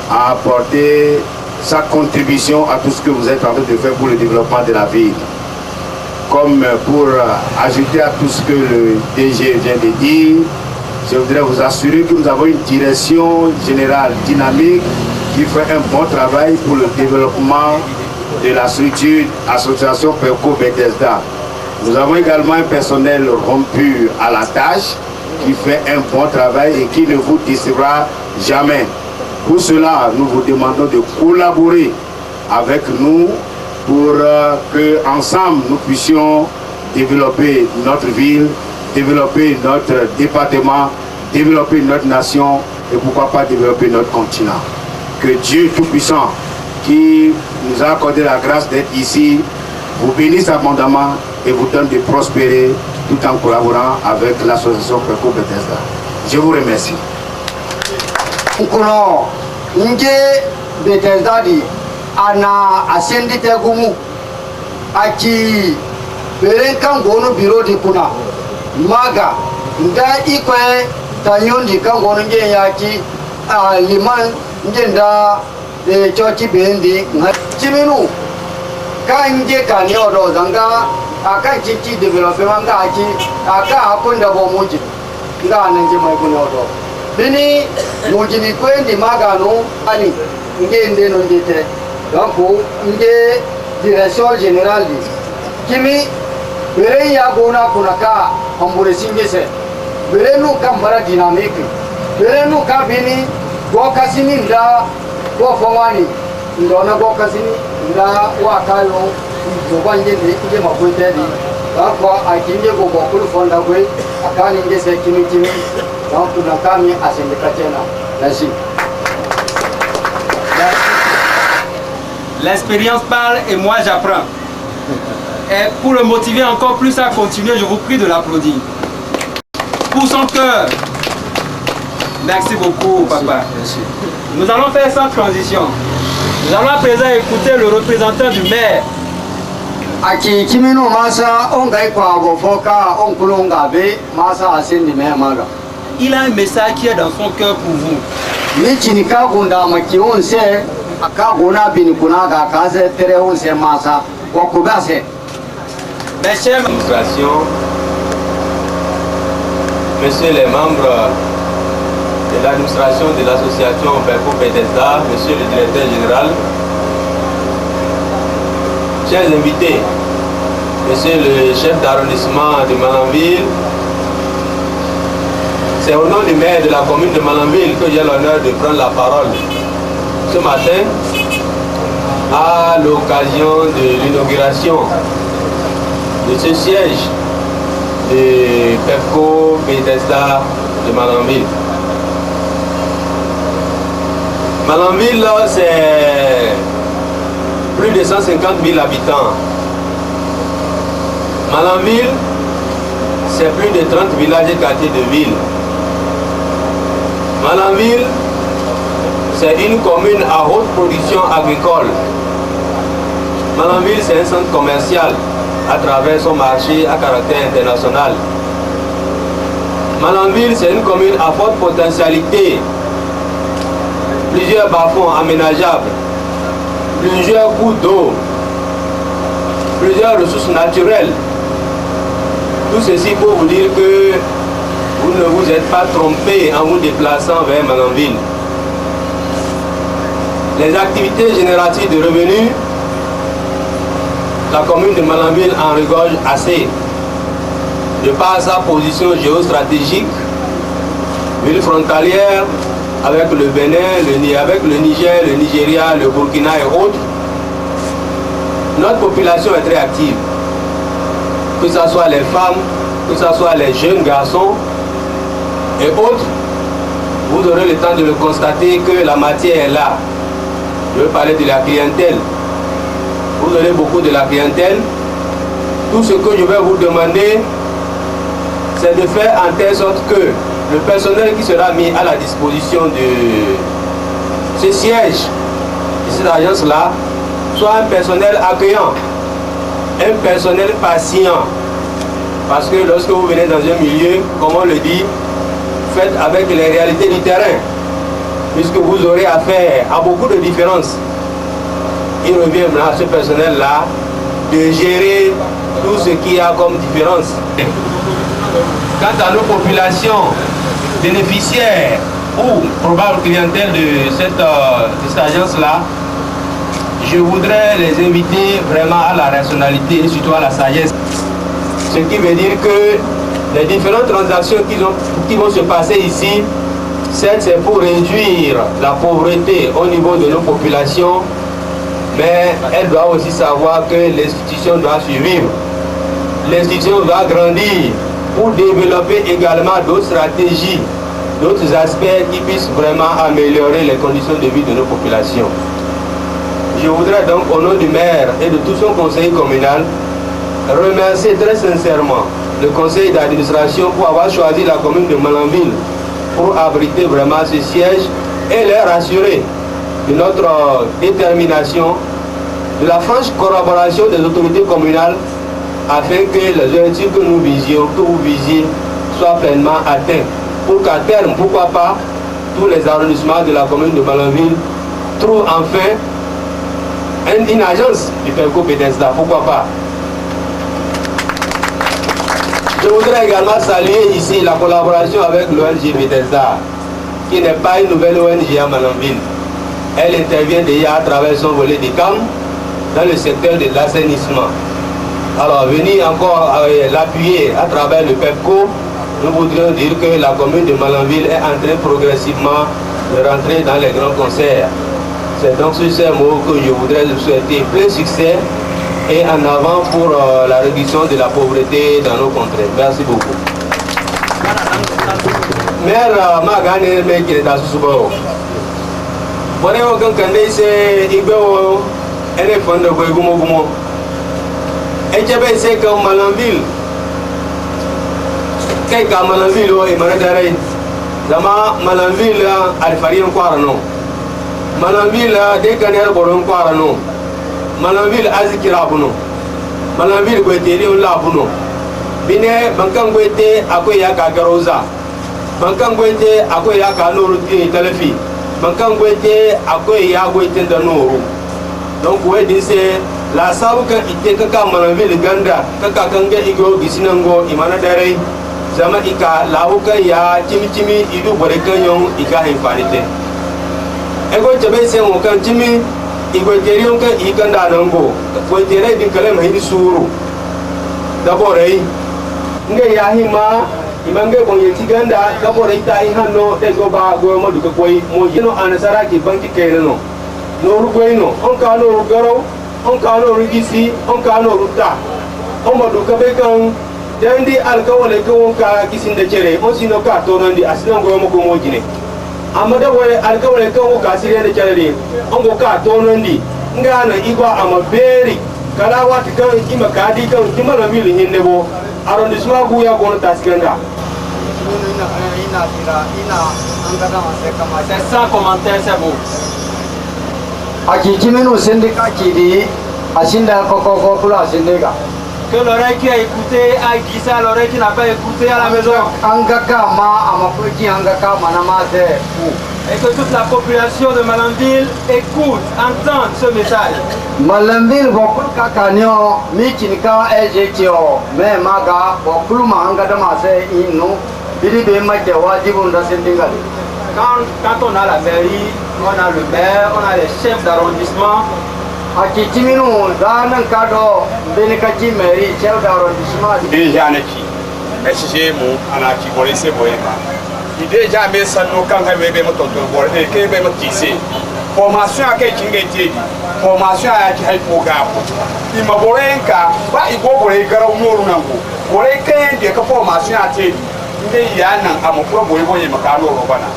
L: apporter sa contribution à tout ce que vous êtes en train de faire pour le développement de la ville. Comme pour ajouter à tout ce que le DG vient de dire, je voudrais vous assurer que nous avons une direction générale dynamique qui fait un bon travail pour le développement de la structure association PECO Bethesda. Nous avons également un personnel rompu à la tâche qui fait un bon travail et qui ne vous décevra jamais. Pour cela, nous vous demandons de collaborer avec nous pour que ensemble nous puissions développer notre ville, développer notre département, développer notre nation et pourquoi pas développer notre continent. Que Dieu Tout-Puissant, qui nous a accordé la grâce d'être ici, vous bénisse abondamment et vous donne de prospérer tout en collaborant avec l'association PECO Bethesda. Je vous remercie.
M: Kuno nje Bethesda di ana asendi tegumu aki berenkan gono biro di kuna maga nda ikwe tanyondi kan gono nje yaki liman nje nda chochi bendi chiminu kan nje kani odo zanga akan chichi development nga aki aka akonda bomuji nga nanje mai kuno odo bini mujini kwendi magano ani ngende no ndete donc nge direction générale di kimi bere ya gona kunaka ambure singese bere no kamara dynamique bere no kabini go kasini nda go fawani ndona go kasini nda wakayo zobanje nge makwete di bakwa akinge go bokulu fonda kwe akani ngese kimi donc tunakami asendeka tena. Merci.
E: L'expérience parle et moi j'apprends. Et pour le motiver encore plus à continuer, je vous prie de l'applaudir. Pour son cœur. Merci beaucoup, papa. Merci. Nous allons faire sans transition. Nous allons à présent écouter le représentant du maire.
M: Aki kimino masa ongai kwa bofoka onkulonga be masa asendi me maga.
E: Il a un message qui est dans son cœur pour vous.
M: Mes chers
H: administrations, messieurs les membres de l'administration de l'association PECO Bethesda, monsieur le directeur général, chers invités, monsieur le chef d'arrondissement de Malanville, c'est au nom du maire de la commune de Malanville que j'ai l'honneur de prendre la parole ce matin à l'occasion de l'inauguration de ce siège de PECO Bethesda de Malanville. Malanville, c'est plus de 150 000 habitants. Malanville, c'est plus de 30 villages et quartiers de ville. Malanville, c'est une commune à haute production agricole. Malanville, c'est un centre commercial à travers son marché à caractère international. Malanville, c'est une commune à forte potentialité. Plusieurs bas-fonds aménageables, plusieurs cours d'eau, plusieurs ressources naturelles. Tout ceci pour vous dire que vous ne vous êtes pas trompé en vous déplaçant vers Malanville. Les activités génératives de revenus, la commune de Malanville en regorge assez. De par sa position géostratégique, ville frontalière avec le Bénin, avec le Niger, le Nigeria, le Burkina et autres, notre population est très active. Que ce soit les femmes, que ce soit les jeunes garçons et autres, vous aurez le temps de le constater que la matière est là. Je veux parler de la clientèle. Vous aurez beaucoup de la clientèle. Tout ce que je vais vous demander, c'est de faire en telle sorte que le personnel qui sera mis à la disposition de ce siège, de cette agence-là, soit un personnel accueillant, un personnel patient. Parce que lorsque vous venez dans un milieu, comme on le dit, faites avec les réalités du terrain, puisque vous aurez affaire à beaucoup de différences. Il revient à ce personnel-là de gérer tout ce qu'il y a comme différence. Quant à nos populations bénéficiaires ou probables clientèle de cette agence-là, je voudrais les inviter vraiment à la rationalité et surtout à la sagesse. Ce qui veut dire que les différentes transactions qui vont se passer ici, certes c'est pour réduire la pauvreté au niveau de nos populations, mais elles doivent aussi savoir que l'institution doit survivre. L'institution doit grandir pour développer également d'autres stratégies, d'autres aspects qui puissent vraiment améliorer les conditions de vie de nos populations. Je voudrais donc, au nom du maire et de tout son conseil communal, remercier très sincèrement le conseil d'administration pour avoir choisi la commune de Malanville pour abriter vraiment ce siège et les rassurer de notre détermination, de la franche collaboration des autorités communales afin que les objectifs que nous visions, que vous visiez, soient pleinement atteints. Pour qu'à terme, pourquoi pas, tous les arrondissements de la commune de Malanville trouvent enfin une agence du PEMCO Bethesda, pourquoi pas. Je voudrais également saluer ici la collaboration avec l'ONG Bethesda, qui n'est pas une nouvelle ONG à Malanville. Elle intervient déjà à travers son volet des CAM dans le secteur de l'assainissement. Alors, venir encore l'appuyer à travers le PEPCO, nous voudrions dire que la commune de Malanville est en train progressivement de rentrer dans les grands concerts. C'est donc sur ces mots que je voudrais vous souhaiter plein succès et en avant pour la réduction de la pauvreté dans nos contrées. Merci beaucoup. Maire Magane Mekine Tasusubo. Bonne aucun candidat, c'est Ibo, elle est fondée de Gumo. Et j'avais essayé comme Malanville. Quelqu'un Malanville et Manadare. Zama Malanville a fallu encore non. Malanville des canards boron quarano. Malanville azikirabuno. Malanville goeteri on labuno. Bine bankan goete akoya kagaroza. Bankan goete akoya kanoro telefi. Bankan goete akoya goete danoro. Donc ouais c'est la sabu kan ite kaka Malanville ganda kaka kanga igo gisinango imana dare zama ika lauka ya chimi idu bore kanyon ika infanite. Ego jabe se mo kan chimi igo terion kan ikanda nango ko tere din kale mai suru dabore nge ya hima imange bon yeti ganda dabore ita ihano de go ba go mo duka koi mo yino anasara ki banki kereno no rugoino on ka no rugaro on ka no rugisi on ka no ruta on mo duka be kan dandi alkawale ko ka kisinde chere on sino ka to nandi asinan go mo ko mo jine amada wale alkawale ko ka sire de chere on go ka to nandi ngana igwa amaberi kala wati kan ima kadi kan kimala mili hinne bo arrondissement guya gono taskenda
E: C'est sans commentaire, c'est bon.
M: Akijimino syndicat qui dit Asinda Kokoko pour la syndicat.
E: Que l'oreille qui a écouté a glissé à l'oreille qui n'a pas écouté à la maison.
M: Angaka ma amapuki angaka manamase.
E: Et que toute la population de Malanville écoute, entende ce message.
M: Malanville bokul kakanyo mikinika ejekio me maga bokul mahanga damase inu bidi be maje wajibun da syndicat.
E: Quand on a la mairie, on a le maire, on a les chefs d'arrondissement.
M: Akijimino danan kado benekaji mairie chef d'arrondissement.
N: Déjà neki. SG mo anaki polisi boyema. Déjà mais ça nous quand même be mo tonton bor e ke be mo tisi. Formation ake kinga tedi. Formation ake hay programme. Ima borenka ba igo bore garaw noru nango. Bore ke de ka formation ate nde yana amukuro boye boye makano robana.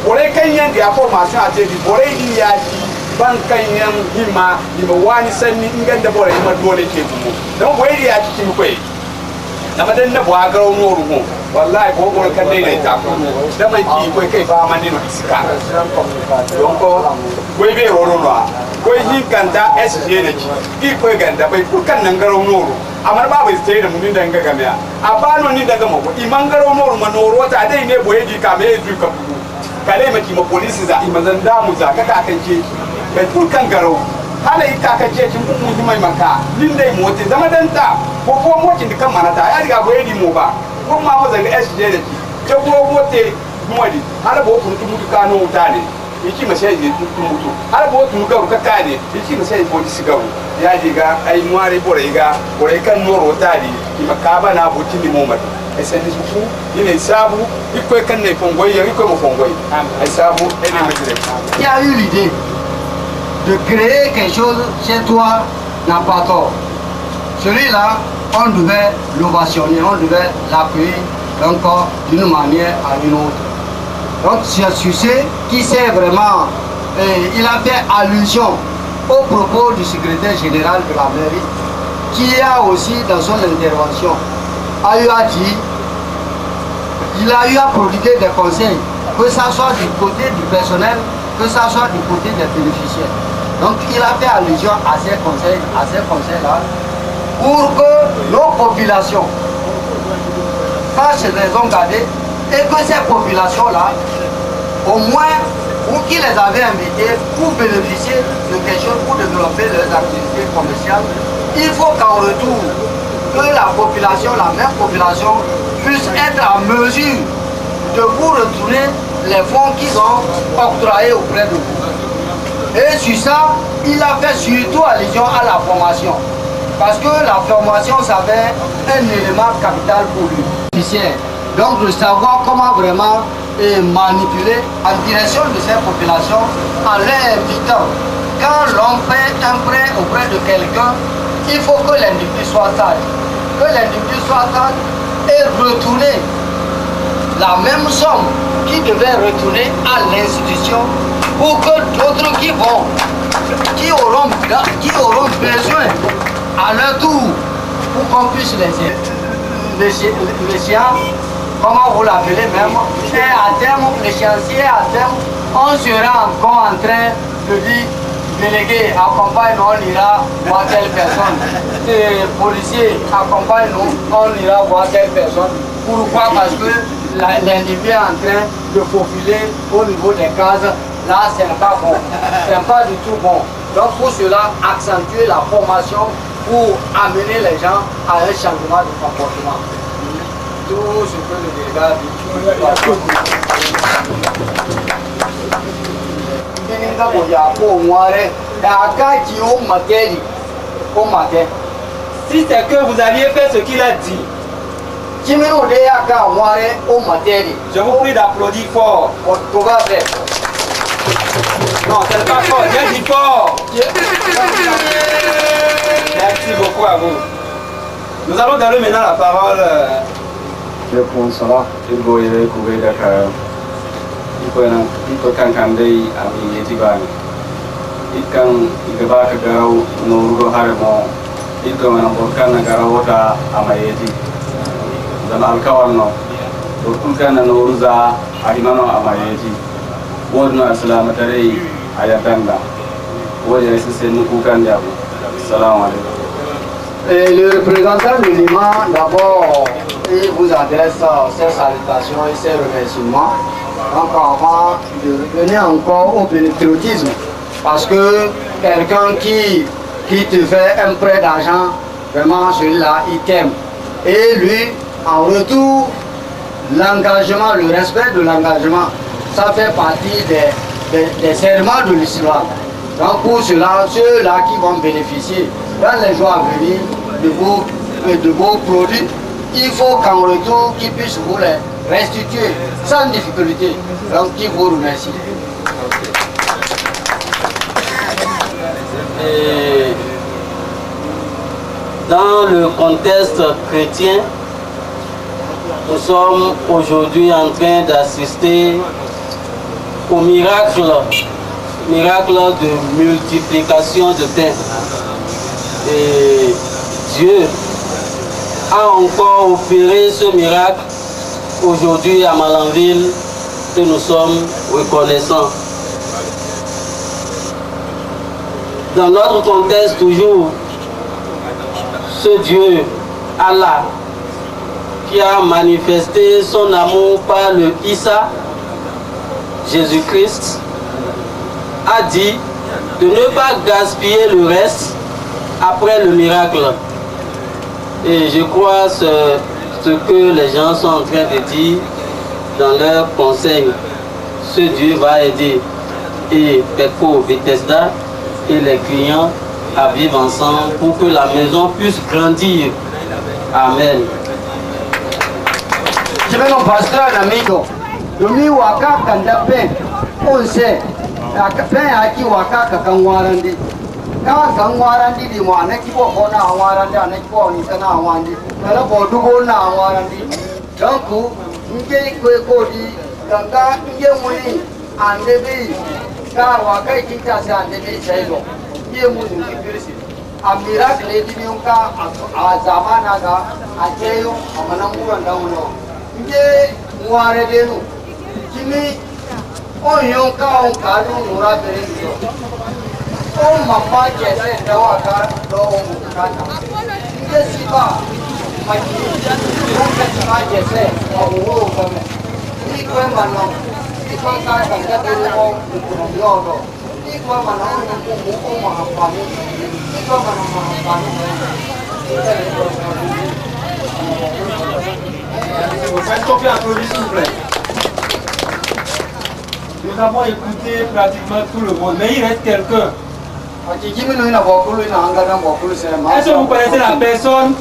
N: Bore kan yan da formation ate di bore di ya ji ban kan yan hima ima wani sanni inganda bore ma dole ke tumu dan boye di ya ci kin koi na madan na bo agaro noru mo wallahi bo bore kan dai ta ko da man ki koi kai ba man no isika don ko boye be roro no koi hin kanta SJ ne ki koi ganda bai kukan nan garo noru amar ba bai sai da mun danga game a bano ni daga mako iman garo noru manoro ta dai ne boye di ka me du ka bugu kale maki ma polisi za imazan damu za ka kan ce bai kan garo hala ita ka ce kin mun mai maka nin dai moti zama dan ta ko motin da kan manata ya riga boye di mo ba ko ma mo zanga SJ da ki ce ko mote modi hala bo kun mutu kano mutane yiki ma sai mutu hala bo tun garu ka kane yiki ma sai polisi garu ya diga ai muare bore kan noro tadi imakaba na buti ni mo SN Soukou, il est sabou, il peut qu'on ait fongoy, il peut me fongoy. Et sabou, et les maîtres.
M: Qui a eu l'idée de créer quelque chose chez toi n'a pas tort. Celui-là, on devait l'ovationner, on devait l'appuyer encore d'une manière à une autre. Donc, c'est Sucé qui sait vraiment, il a fait allusion au propos du secrétaire général de la mairie, qui a aussi dans son intervention a eu à dire, il a eu à prodiguer des conseils, que ça soit du côté du personnel, que ça soit du côté des bénéficiaires. Donc il a fait allusion à ces conseils-là, pour que nos populations fassent raison garder et que ces populations-là, au moins, ou qui les avaient invités pour bénéficier de quelque chose, pour développer leurs activités commerciales, il faut qu'en retour, que la population, la même population, puisse être en mesure de vous retourner les fonds qu'ils ont octroyés auprès de vous. Et sur ça, il a fait surtout allusion à la formation. Parce que la formation, ça avait un élément capital pour lui. Donc de savoir comment vraiment manipuler en direction de ces populations en leur invitant. Quand l'on fait un prêt auprès de quelqu'un, il faut que l'individu soit sage. Que l'individu soit sage et retourner la même somme qui devait retourner à l'institution pour que d'autres qui auront besoin à leur tour pour qu'on puisse l'échéance, comment vous l'appelez même, et à terme, l'échéancier à terme, on sera encore en train de dire délégué, accompagne-nous, on ira voir telle personne. Et policier, accompagne-nous, on ira voir telle personne. Pourquoi? Parce que l'individu est en train de faufiler au niveau des cases. Là, ce n'est pas bon. Ce n'est pas du tout bon. Donc, pour cela, accentuer la formation pour amener les gens à un changement de comportement. Tout ce que le délégat dit.
E: Si c'est que vous aviez fait ce qu'il a dit, je vous prie d'applaudir fort. Non, c'est pas fort, j'ai dit fort. Merci beaucoup à vous. Nous allons donner maintenant la parole.
G: Je pense là, je vais vous couvrir d'accord. Il faut qu'un candidat ami étibani. Il va que garou no haremo. Il peut maintenant pour qu'un garou ta amayeti. Dans le cas non. Kulkan na Nouruza Ahimano Amayeti. Wodno Asalamatari Ayatanga. Wodno Sissenu Kukan Yabu. Salam alaikum.
M: Le représentant de l'imam, d'abord, il vous adresse ses salutations et ses remerciements. Donc avant de revenir encore au patriotisme, parce que quelqu'un qui te fait un prêt d'argent, vraiment celui-là, il t'aime. Et lui, en retour, l'engagement, le respect de l'engagement, ça fait partie des serments de l'islam. Donc pour cela, ceux-là qui vont bénéficier dans les jours à venir de vos produits, il faut qu'en retour, qu'ils puissent vous les restituer sans difficulté. Donc je vous remercie.
O: Et dans le contexte chrétien, nous sommes aujourd'hui en train d'assister au miracle de multiplication de pain. Et Dieu a encore opéré ce miracle aujourd'hui à Malanville, que nous sommes reconnaissants. Dans notre contexte toujours, ce Dieu, Allah, qui a manifesté son amour par le Issa, Jésus-Christ, a dit de ne pas gaspiller le reste après le miracle. Et je crois ce que les gens sont en train de dire dans leurs conseils. Ce Dieu va aider et Peko Bethesda et les clients à vivre ensemble pour que la maison puisse grandir. Amen.
M: Je vais mon pasteur amigo. Domi waka kanda pen. On sait. Pen aki waka kakangwarandi. Kakangwarandi di mo anaki po kona angwarandi anaki po ni sana angwandi. Kala bodu bona angwarandi. Donc nge ko di kanga nge muni andebi. Ka waka kita sa andebi saido. Nge muni kirisi. A miracle di nyonka a zamana ga ajeyo amanamura ndawuno. Nge mware denu kimi oyonka onkadu nura berenzo o mama jese dawa ka do mukata nge siba maki onka siba jese owo kame ni kwe mano ni kwa ka kanga denu o yodo ni kwa mano ni ko mahapani ni kwa mano mahapani
E: Vous faites combien d'applaudissements, s'il vous plaît? Nous avons écouté pratiquement tout le monde, mais il reste quelqu'un. Est-ce que vous connaissez la personne?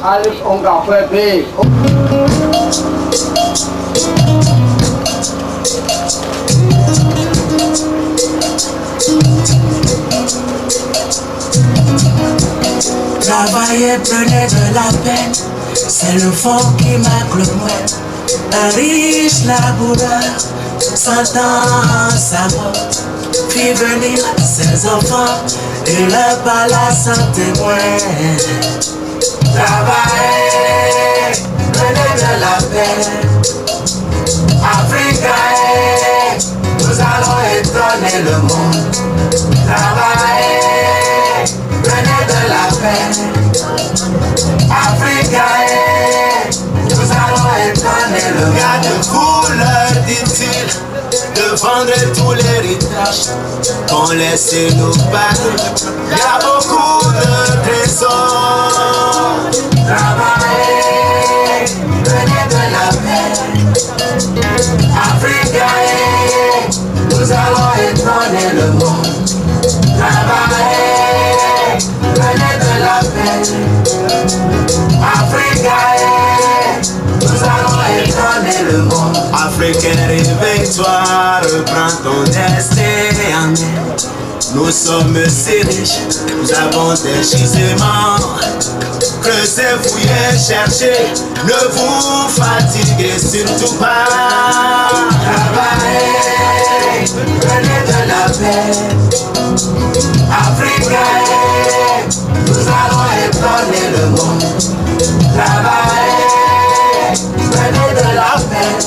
K: Travailler, prenez de la peine, c'est le fond qui marque le moins. Un riche laboureur s'entend sa mort, fit venir ses enfants et leur palace en témoin. Travaillez, prenez de la peine, Africa, nous allons étonner le monde. Travaillez, prenez de la peine, Africa, nous allons étonner le monde.
C: Gardez-vous, leur dit-il, de vendre tout l'héritage qu'on laisse nous battre. Il y a beaucoup de trésors.
K: Travaillez, prenez de la peine, Africa, nous allons étonner le monde. Travaillez, prenez de la peine, Africa, nous allons étonner le monde.
C: Africain, réveille-toi, reprends ton destin en main. Nous sommes si riches, nous avons des gisements. Creusez, fouillez, cherchez, ne vous fatiguez surtout pas.
K: Travaillez, prenez de la peine, Africa, nous allons étonner le monde. Travaillez, prenez de la peine,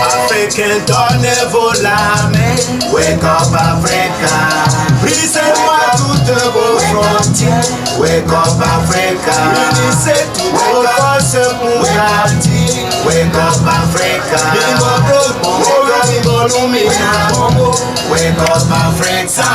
K: Africains, donnez-vous la main. Wake up Africa. Brisez-moi toutes vos frontières. Wake up Africa. Unissez toutes vos forces pour grandir. Wake up Africa. Wake up Africa.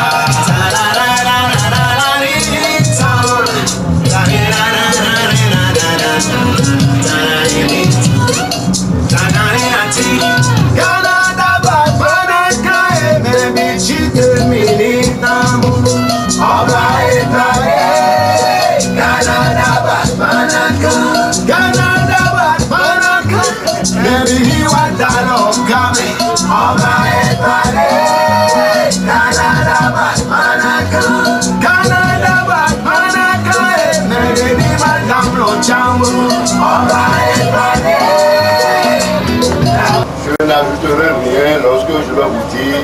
I: Je n'ajouterai rien lorsque je vais vous dire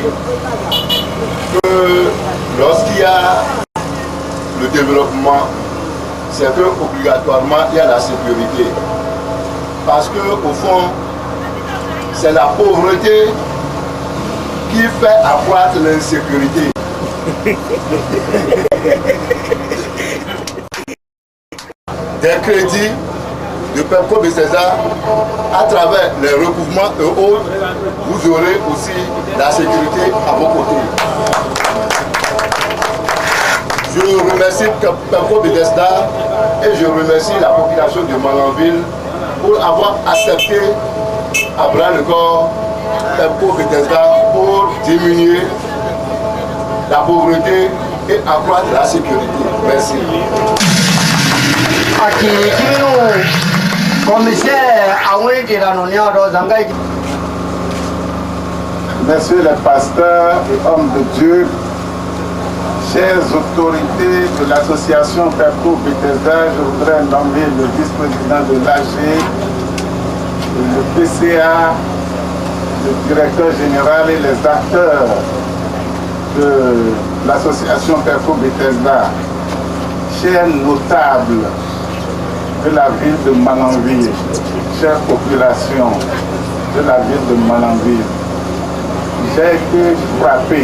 I: que lorsqu'il y a le développement, c'est que obligatoirement il y a la sécurité. Parce que au fond, c'est la pauvreté qui fait accroître l'insécurité. Des crédits de Pepco Bethesda, à travers les recouvrements et autres, vous aurez aussi la sécurité à vos côtés. Je remercie Pepco Bethesda et je remercie la population de Malanville pour avoir accepté à bras le corps Pepco Bethesda pour diminuer la pauvreté et accroître la sécurité. Merci.
L: Messieurs les pasteurs et hommes de Dieu, chères autorités de l'association Pepco Bethesda, je voudrais nommer le vice-président de l'AG, le PCA, le directeur général et les acteurs de l'association Pepco Bethesda, chers notables de la ville de Malanville, chère population de la ville de Malanville, j'ai été frappé,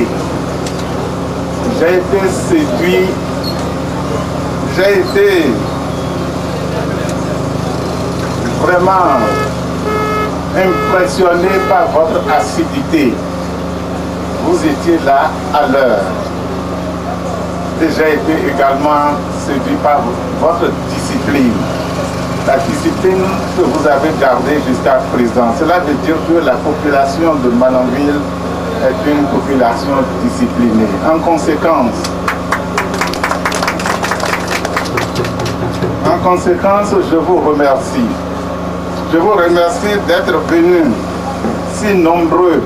L: j'ai été séduit, j'ai été vraiment impressionné par votre assiduité. Vous étiez là à l'heure. J'ai été également séduit par votre discipline. La discipline que vous avez gardée jusqu'à présent. Cela veut dire que la population de Malanville est une population disciplinée. En conséquence, je vous remercie. Je vous remercie d'être venus si nombreux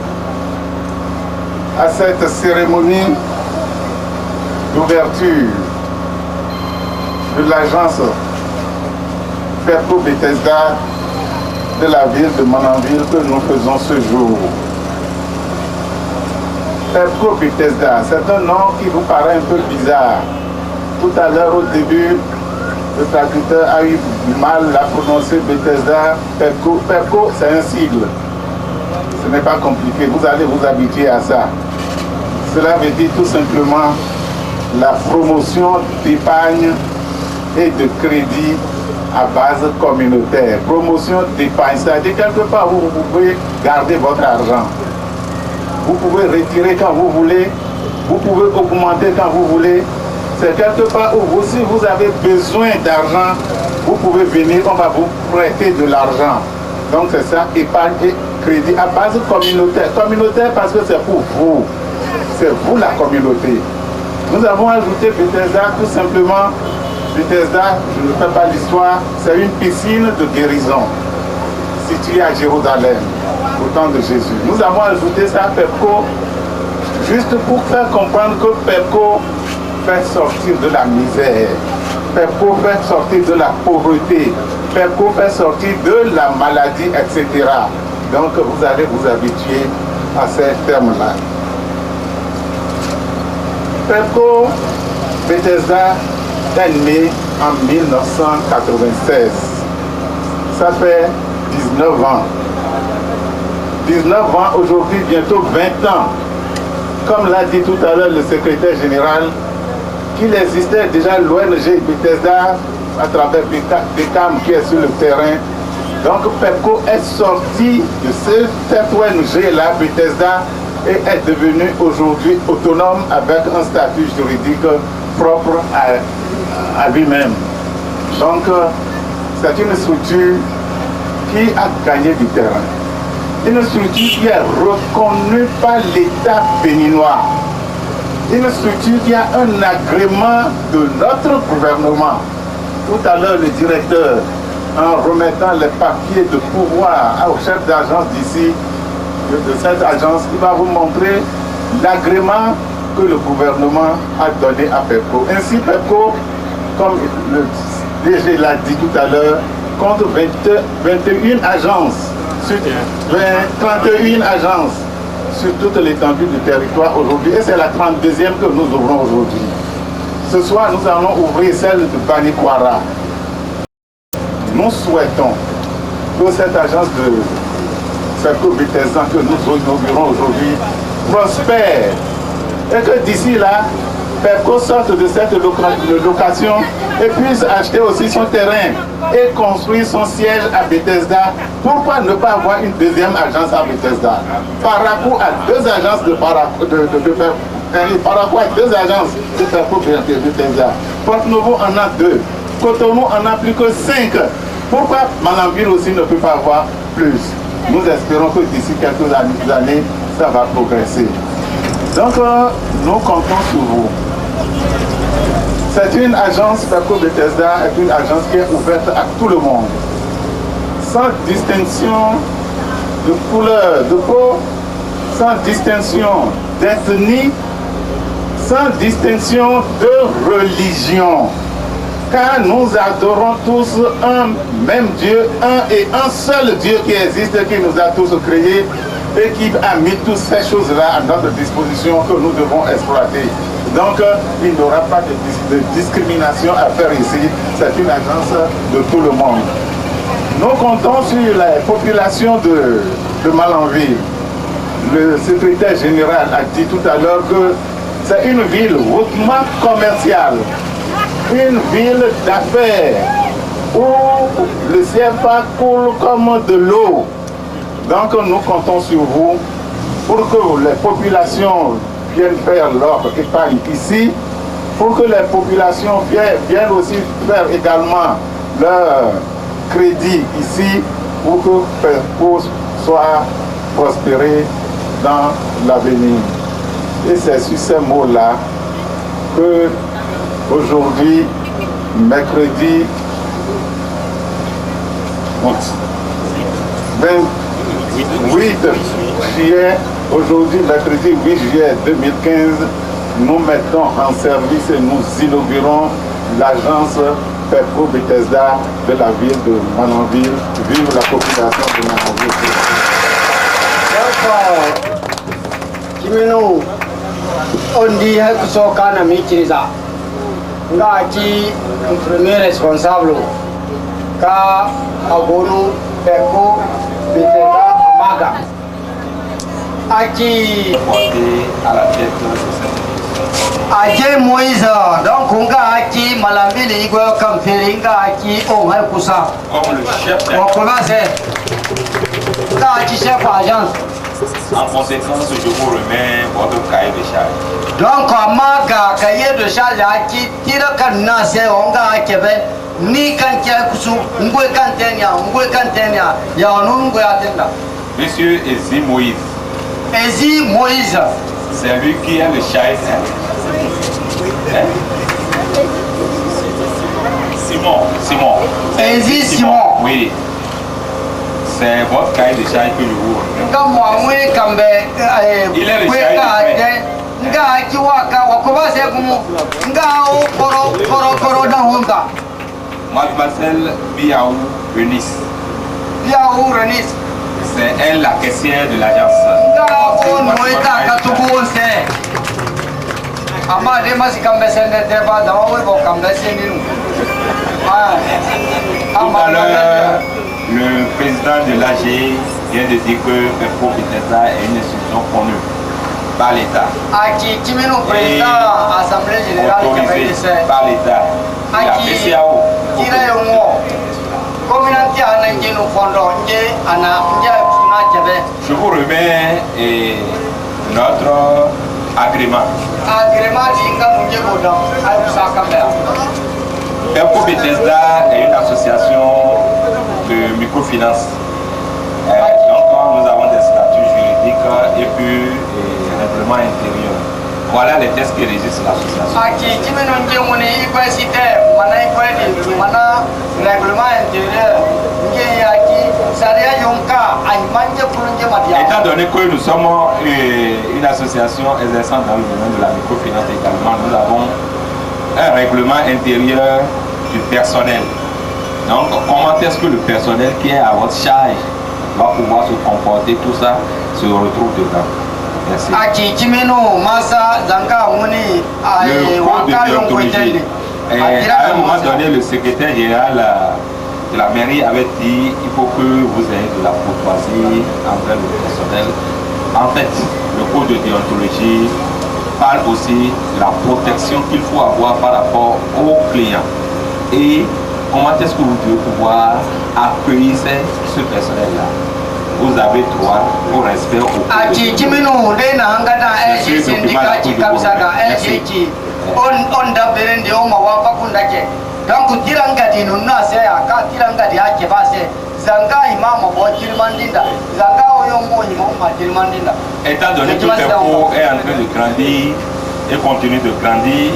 L: à cette cérémonie d'ouverture de l'agence Pepco Bethesda de la ville de Malanville que nous faisons ce jour. Pepco Bethesda, c'est un nom qui vous paraît un peu bizarre. Tout à l'heure au début, le traducteur a eu du mal à prononcer Bethesda. Pepco, c'est un sigle. Ce n'est pas compliqué, vous allez vous habituer à ça. Cela veut dire tout simplement la promotion d'épargne et de crédit à base communautaire. Promotion d'épargne, c'est-à-dire quelque part où vous pouvez garder votre argent. Vous pouvez retirer quand vous voulez, vous pouvez augmenter quand vous voulez. C'est quelque part où vous, si vous avez besoin d'argent, vous pouvez venir, on va vous prêter de l'argent. Donc c'est ça, épargne et crédit à base communautaire. Communautaire parce que c'est pour vous. C'est vous la communauté. Nous avons ajouté Bethesda tout simplement. Bethesda, je ne fais pas l'histoire, c'est une piscine de guérison située à Jérusalem, au temps de Jésus. Nous avons ajouté ça à Pepco, juste pour faire comprendre que Pepco fait sortir de la misère, Pepco fait sortir de la pauvreté, Pepco fait sortir de la maladie, etc. Donc vous allez vous habituer à ces termes-là. Pepco Bethesda est né en 1996. Ça fait 19 ans 19 ans, aujourd'hui bientôt 20 ans. Comme l'a dit tout à l'heure le secrétaire général, qu'il existait déjà l'ONG Bethesda à travers Beckham qui est sur le terrain. Donc PEPCO est sorti de cette ONG-là, Bethesda, et est devenu aujourd'hui autonome avec un statut juridique propre à lui-même. Donc c'est une structure qui a gagné du terrain. Une structure qui est reconnue par l'État béninois. Une structure qui a un agrément de notre gouvernement. Tout à l'heure, le directeur, en remettant les papiers de pouvoir au chef d'agence d'ici, de cette agence, il va vous montrer l'agrément que le gouvernement a donné à PEPCO. Ainsi, PEPCO, comme le DG l'a dit tout à l'heure, compte 21 agences, 31 agences sur toute l'étendue du territoire aujourd'hui. Et c'est la 32e que nous ouvrons aujourd'hui. Ce soir, nous allons ouvrir celle de Banikwara. Nous souhaitons que cette agence de PEPCO Bethesda que nous inaugurons aujourd'hui prospère et que d'ici là, PEPCO sorte de cette location et puisse acheter aussi son terrain et construire son siège à Bethesda. Pourquoi ne pas avoir une deuxième agence à Bethesda? Parakou a deux agences de Parakou, Parakou a deux agences de PEPCO Bethesda. Porte-Novo en a 2. Cotonou en a plus que 5. Pourquoi Manambir aussi ne peut pas avoir plus? Nous espérons que d'ici quelques années, ça va progresser. Donc, nous comptons sur vous. C'est une agence, PEPCO Bethesda est une agence qui est ouverte à tout le monde, sans distinction de couleur de peau, sans distinction d'ethnie, sans distinction de religion. Car nous adorons tous un même Dieu, un et un seul Dieu qui existe, qui nous a tous créés et qui a mis toutes ces choses-là à notre disposition que nous devons exploiter. Donc, il n'y aura pas de discrimination à faire ici. C'est une agence de tout le monde. Nous comptons sur la population de Malanville. Le secrétaire général a dit tout à l'heure que c'est une ville hautement commerciale, une ville d'affaires où le CFA coule comme de l'eau. Donc nous comptons sur vous pour que les populations viennent faire leur épargne ici, pour que les populations viennent aussi faire également leur crédit ici, pour que PEPCO soit prospéré dans l'avenir. Et c'est sur ces mots-là que aujourd'hui, mercredi 28 juillet, aujourd'hui mercredi 8 juillet 2015, nous mettons en service et nous inaugurons l'agence PEPCO Bethesda de la ville de Manonville. Vive la population de Manonville.
M: Kimeno, on dit que ce qu'on a mis Ngaki, le premier responsable, car Abonou, PEPCO, Bethesda, Maga. Aki à la tête Aki Moïse, donc on a Aki Malambili, Igor Kampelinga, Aki Omar Koussa.
F: Comme le chef
M: d'agence. On commence. Aki chef d'agence.
F: En conséquence, je vous remets votre cahier de charge.
M: Donc, Maga, cahier de charge, Aki, tire Kanase, Onga Akebe, ni Kantia Kusu, Ngwe Kantenia, Yanungue Atenda.
F: Monsieur Ezi Moïse.
M: Ezi Moïse.
F: C'est lui qui est le chef. Simon.
M: Ezi Simon.
F: Oui. C'est votre cahier de charge que je vous remets. Il est le chef.
M: Nga akiwaka wakobase kumu nga koro na honda.
F: Mademoiselle Biaou Renis.
M: Biaou Renis.
F: C'est elle la caissière de l'agence.
M: Nga on moita katubu se. Ama de masi kambe sende deba da o bo kambe sendinu.
F: Tout à l'heure, le président de l'AG vient de dire que Impôt Bethesda est une institution connue par l'État. Et autorisée par l'État. La BCAO. Je vous remets notre agrément. Impôt Bethesda est une association de microfinance. Donc nous avons des statuts juridiques et puis règlement intérieur. Voilà les textes qui régissent l'association. Étant donné que nous sommes une association exerçant dans le domaine de la microfinance également, nous avons un règlement intérieur du personnel. Donc, comment est-ce que le personnel qui est à votre charge va pouvoir se comporter, tout ça se retrouve dedans. Merci. Le code de déontologie. À un moment donné, le secrétaire général de la mairie avait dit il faut que vous ayez de la courtoisie envers le personnel. En fait, le code de déontologie parle aussi de la protection qu'il faut avoir par rapport aux clients. Et comment est-ce que vous devez pouvoir accueillir ce personnel-là. Vous avez droit au respect au étant donné que Impôt est en train de grandir et continue de grandir,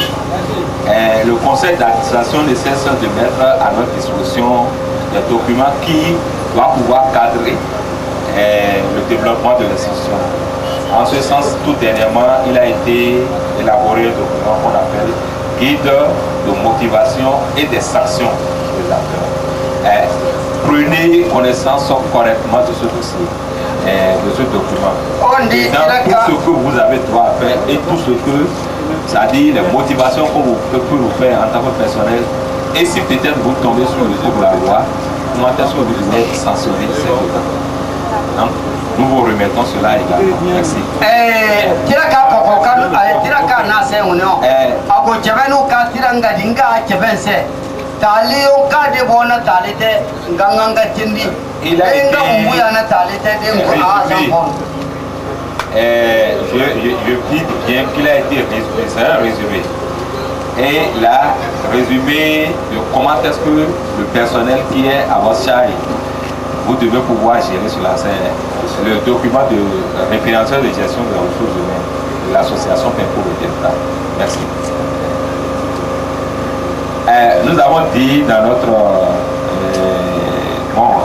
F: le conseil d'administration ne cesse de mettre à notre disposition des documents qui doivent pouvoir cadrer le développement de l'institution. En ce sens, tout dernièrement, il a été élaboré un document qu'on appelle guide de motivation et des sanctions des acteurs. Prenez connaissance correctement de ce dossier, de ce document. Et dans tout ce que vous avez droit à faire et tout ce que, c'est-à-dire les motivations que vous pouvez faire en tant que personnel, et si peut-être vous tombez sur le coup de la loi, comment est-ce que vous devez être sanctionné, c'est donc, nous vous remettons cela également. Merci. Il a été je dis bien qu'il a été résumé, c'est un résumé. Et là, résumé de comment est-ce que le personnel qui est à votre charge, vous devez pouvoir gérer cela. C'est le document de référentiel de gestion des ressources humaines de l'association Impôt Bethesda. Merci. Nous avons dit dans notre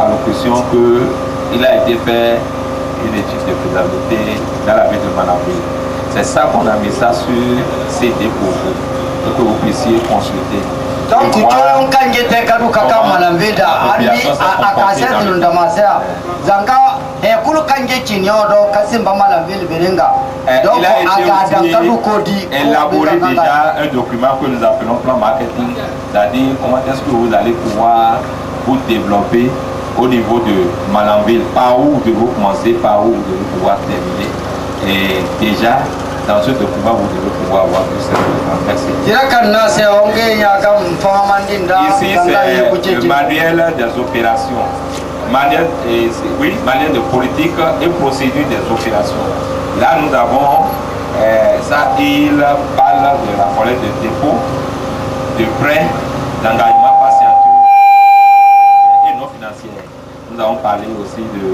F: allocution qu'il a été fait une étude de faisabilité dans la ville de Manabé. C'est ça qu'on a mis ça sur CD pour vous, pour que vous puissiez consulter.
M: Donc, tu as un candidat qui a malambeda, armi akasset l'undamasea. Zanga, et pour le candidat qui n'y a pas de casim malambel berenga. Donc,
F: il a été élaboré déjà un document que nous appelons plan marketing, c'est-à-dire comment est-ce que vous allez pouvoir vous développer au niveau de Malambel, par où vous devez commencer, par où vous devez pouvoir terminer. Et déjà, dans ce document, vous devez pouvoir avoir tout ça. Merci. Ici, c'est le manuel des opérations. Manuel de politique et procédure des opérations. Là, nous avons, ça, il parle de la collecte de dépôt, de prêts, d'engagement patienté et non financier. Nous avons parlé aussi de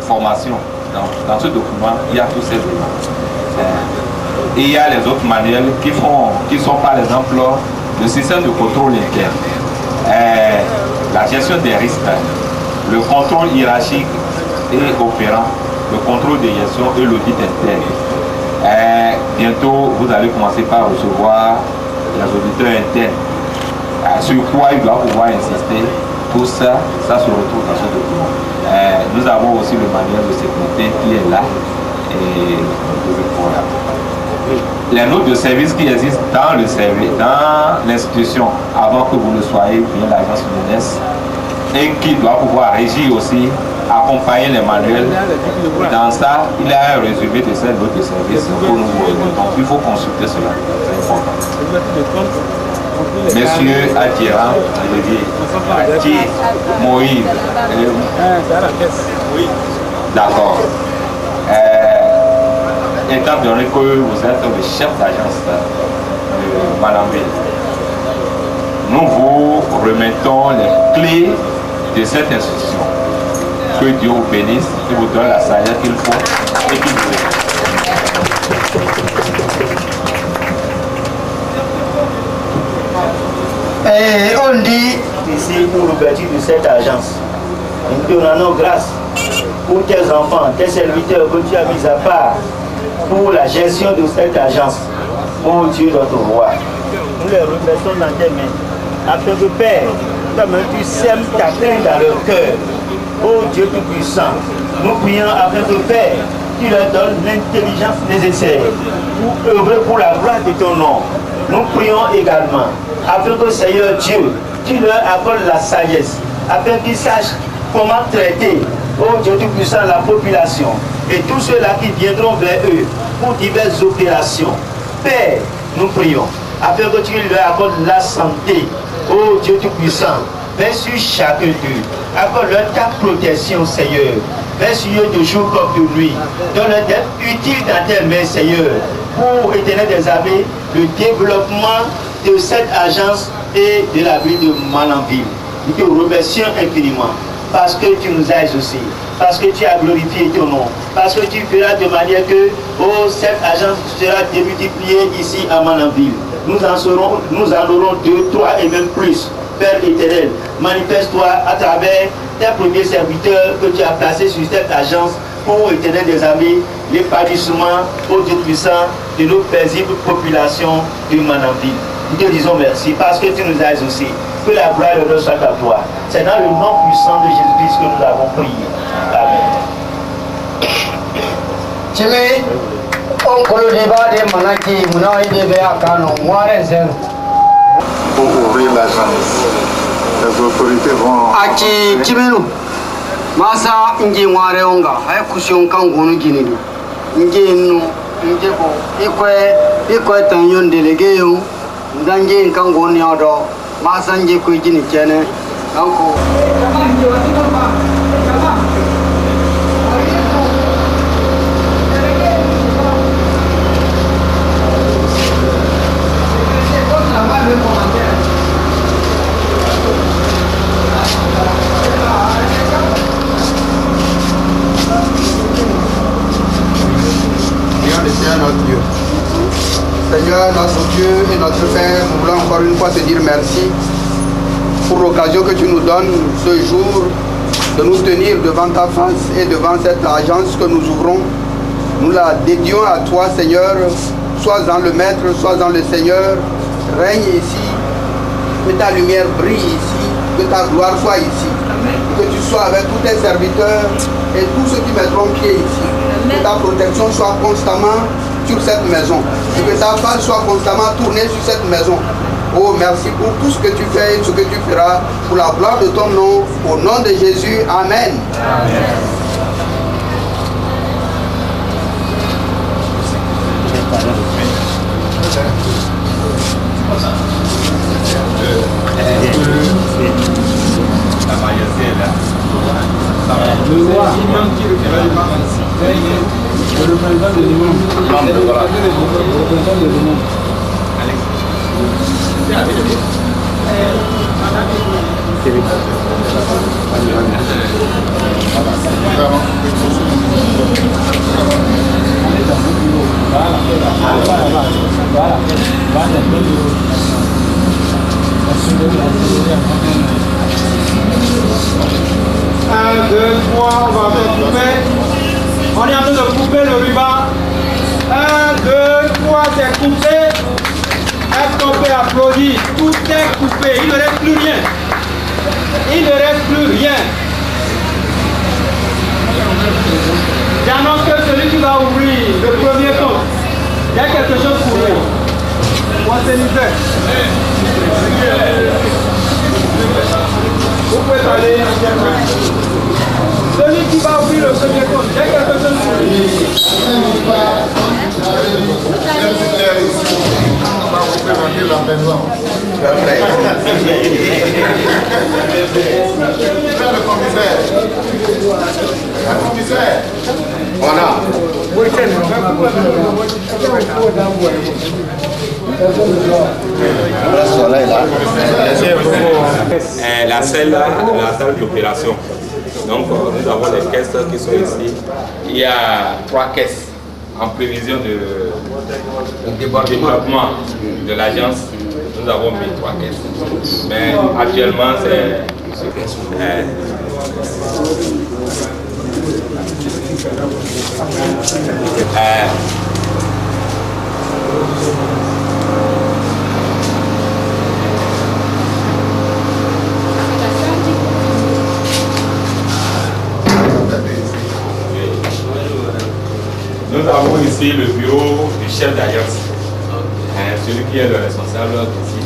F: formation. Dans ce document, il y a tous ces éléments. Et il y a les autres manuels qui sont par exemple le système de contrôle interne, la gestion des risques, le contrôle hiérarchique et opérant, le contrôle de gestion et l'audit interne. Bientôt, vous allez commencer par recevoir les auditeurs internes. Sur quoi il doit pouvoir insister, tout ça, ça se retrouve dans ce document. Nous avons aussi le manuel de sécurité qui est là. Et voilà. Les notes de service qui existent dans le service, dans l'institution, avant que vous ne soyez bien l'agence UNES, et qui doit pouvoir régir aussi
P: accompagner les manuels. Dans ça, il y a un résumé de cette note de service pour nous. Donc il faut consulter cela. C'est important. Monsieur Adira, Moïse. D'accord. Étant donné que vous êtes le chef d'agence de Malambé, nous vous remettons les clés de cette institution. Que Dieu vous bénisse et vous donne la sagesse qu'il faut et qu'il vous aide.
M: Et on dit ici pour l'ouverture de cette agence, nous te rendons grâce pour tes enfants, tes serviteurs que tu as mis à part pour la gestion de cette agence. Ô Dieu notre roi, nous les remettons dans tes mains, afin que Père, comme tu sèmes ta crainte dans leur cœur. Ô Dieu Tout-Puissant, nous prions afin que Père, tu leur donnes l'intelligence nécessaire pour œuvrer pour la gloire de ton nom. Nous prions également afin que Seigneur Dieu, tu leur accordes la sagesse, afin qu'ils sachent comment traiter, ô Dieu Tout-Puissant, la population et tous ceux-là qui viendront vers eux pour diverses opérations. Père, nous prions afin que tu leur accordes la santé, ô Dieu Tout-Puissant, vers sur chacun d'eux. Accorde-leur ta protection, Seigneur. Vers sur eux de jour comme de nuit. Donne-leur d'être utile dans tes mains, Seigneur, pour, Éternel des armées, le développement de cette agence et de la ville de Malanville. Nous te remercions infiniment parce que tu nous as exaucés, parce que tu as glorifié ton nom, parce que tu feras de manière que cette agence sera démultipliée ici à Malanville. Nous en aurons 2, 3 et même plus. Père éternel, manifeste-toi à travers tes premiers serviteurs que tu as placés sur cette agence pour, Éternel des armées, l'épanouissement, ô Dieu puissant, de nos paisibles populations de Malanville. Nous te disons merci parce que tu nous as exaucés. Que la gloire et l'honneur soient à toi. C'est dans le nom puissant de Jésus-Christ que nous avons prié. Amen. Chimé, on peut le débat de Manaki, Mouna et de Béakano, moi et
I: pour ouvrir l'agence. Les autorités vont...
M: Aki Chimeno, Masa Nji Ware Onga, Hayakushon Kangonu Ginini, Nji no, Njeko, Ikwe Tanyon délégué, Ndanji Kangoni Odo, Masa Njeko Gini Chene, Uncle.
Q: Seigneur, notre Dieu et notre Père, nous voulons encore une fois te dire merci pour l'occasion que tu nous donnes ce jour de nous tenir devant ta face et devant cette agence que nous ouvrons. Nous la dédions à toi, Seigneur, sois dans le Maître, sois dans le Seigneur, règne ici, que ta lumière brille ici, que ta gloire soit ici, que tu sois avec tous tes serviteurs et tous ceux qui mettront pied ici, que ta protection soit constamment sur cette maison et que ta face soit constamment tournée sur cette maison. Oh, merci pour tout ce que tu fais et ce que tu feras pour la gloire de ton nom, au nom de Jésus. Amen. Amen.
R: Le représentant de l'imam.
E: Un, deux, trois, on va couper. On est en train de couper le ruban. 1, 2, 3, c'est coupé. Est-ce qu'on peut applaudir? Tout est coupé. Il ne reste plus rien. Il ne reste plus rien. J'annonce que celui qui va ouvrir le premier compte, il y a quelque chose pour lui. Vous pouvez parler. Celui qui va ouvrir le premier compte, j'ai quelque chose pour lui.
I: On va représenter la maison. Le commissaire. Le commissaire.
L: On a.
P: La salle d'opération. Donc nous avons les caisses qui sont ici. Il y a 3 caisses en prévision de développement de l'agence. Nous avons mis 3 caisses. Mais actuellement c'est nous avons ici le bureau du chef d'agence. Celui qui est le responsable ici.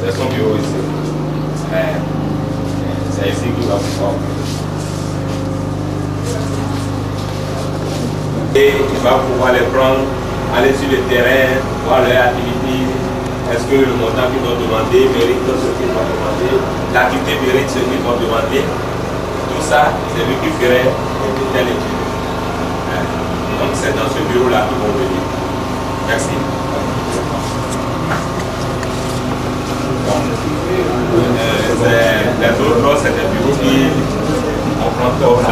P: C'est son bureau ici. C'est ici qu'il va pouvoir. Et il va pouvoir les prendre, aller sur le terrain, voir leur activité. Est-ce que le montant qu'ils vont demander mérite ce qu'ils vont demander? L'activité mérite ce qu'ils vont demander? Tout ça, c'est lui qui ferait une telle étude. Donc c'est dans ce bureau-là qu'ils vont venir. Merci. Les autres, c'est des bureaux qui on prend comme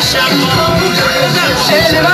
K: Chapeau.
E: Hey!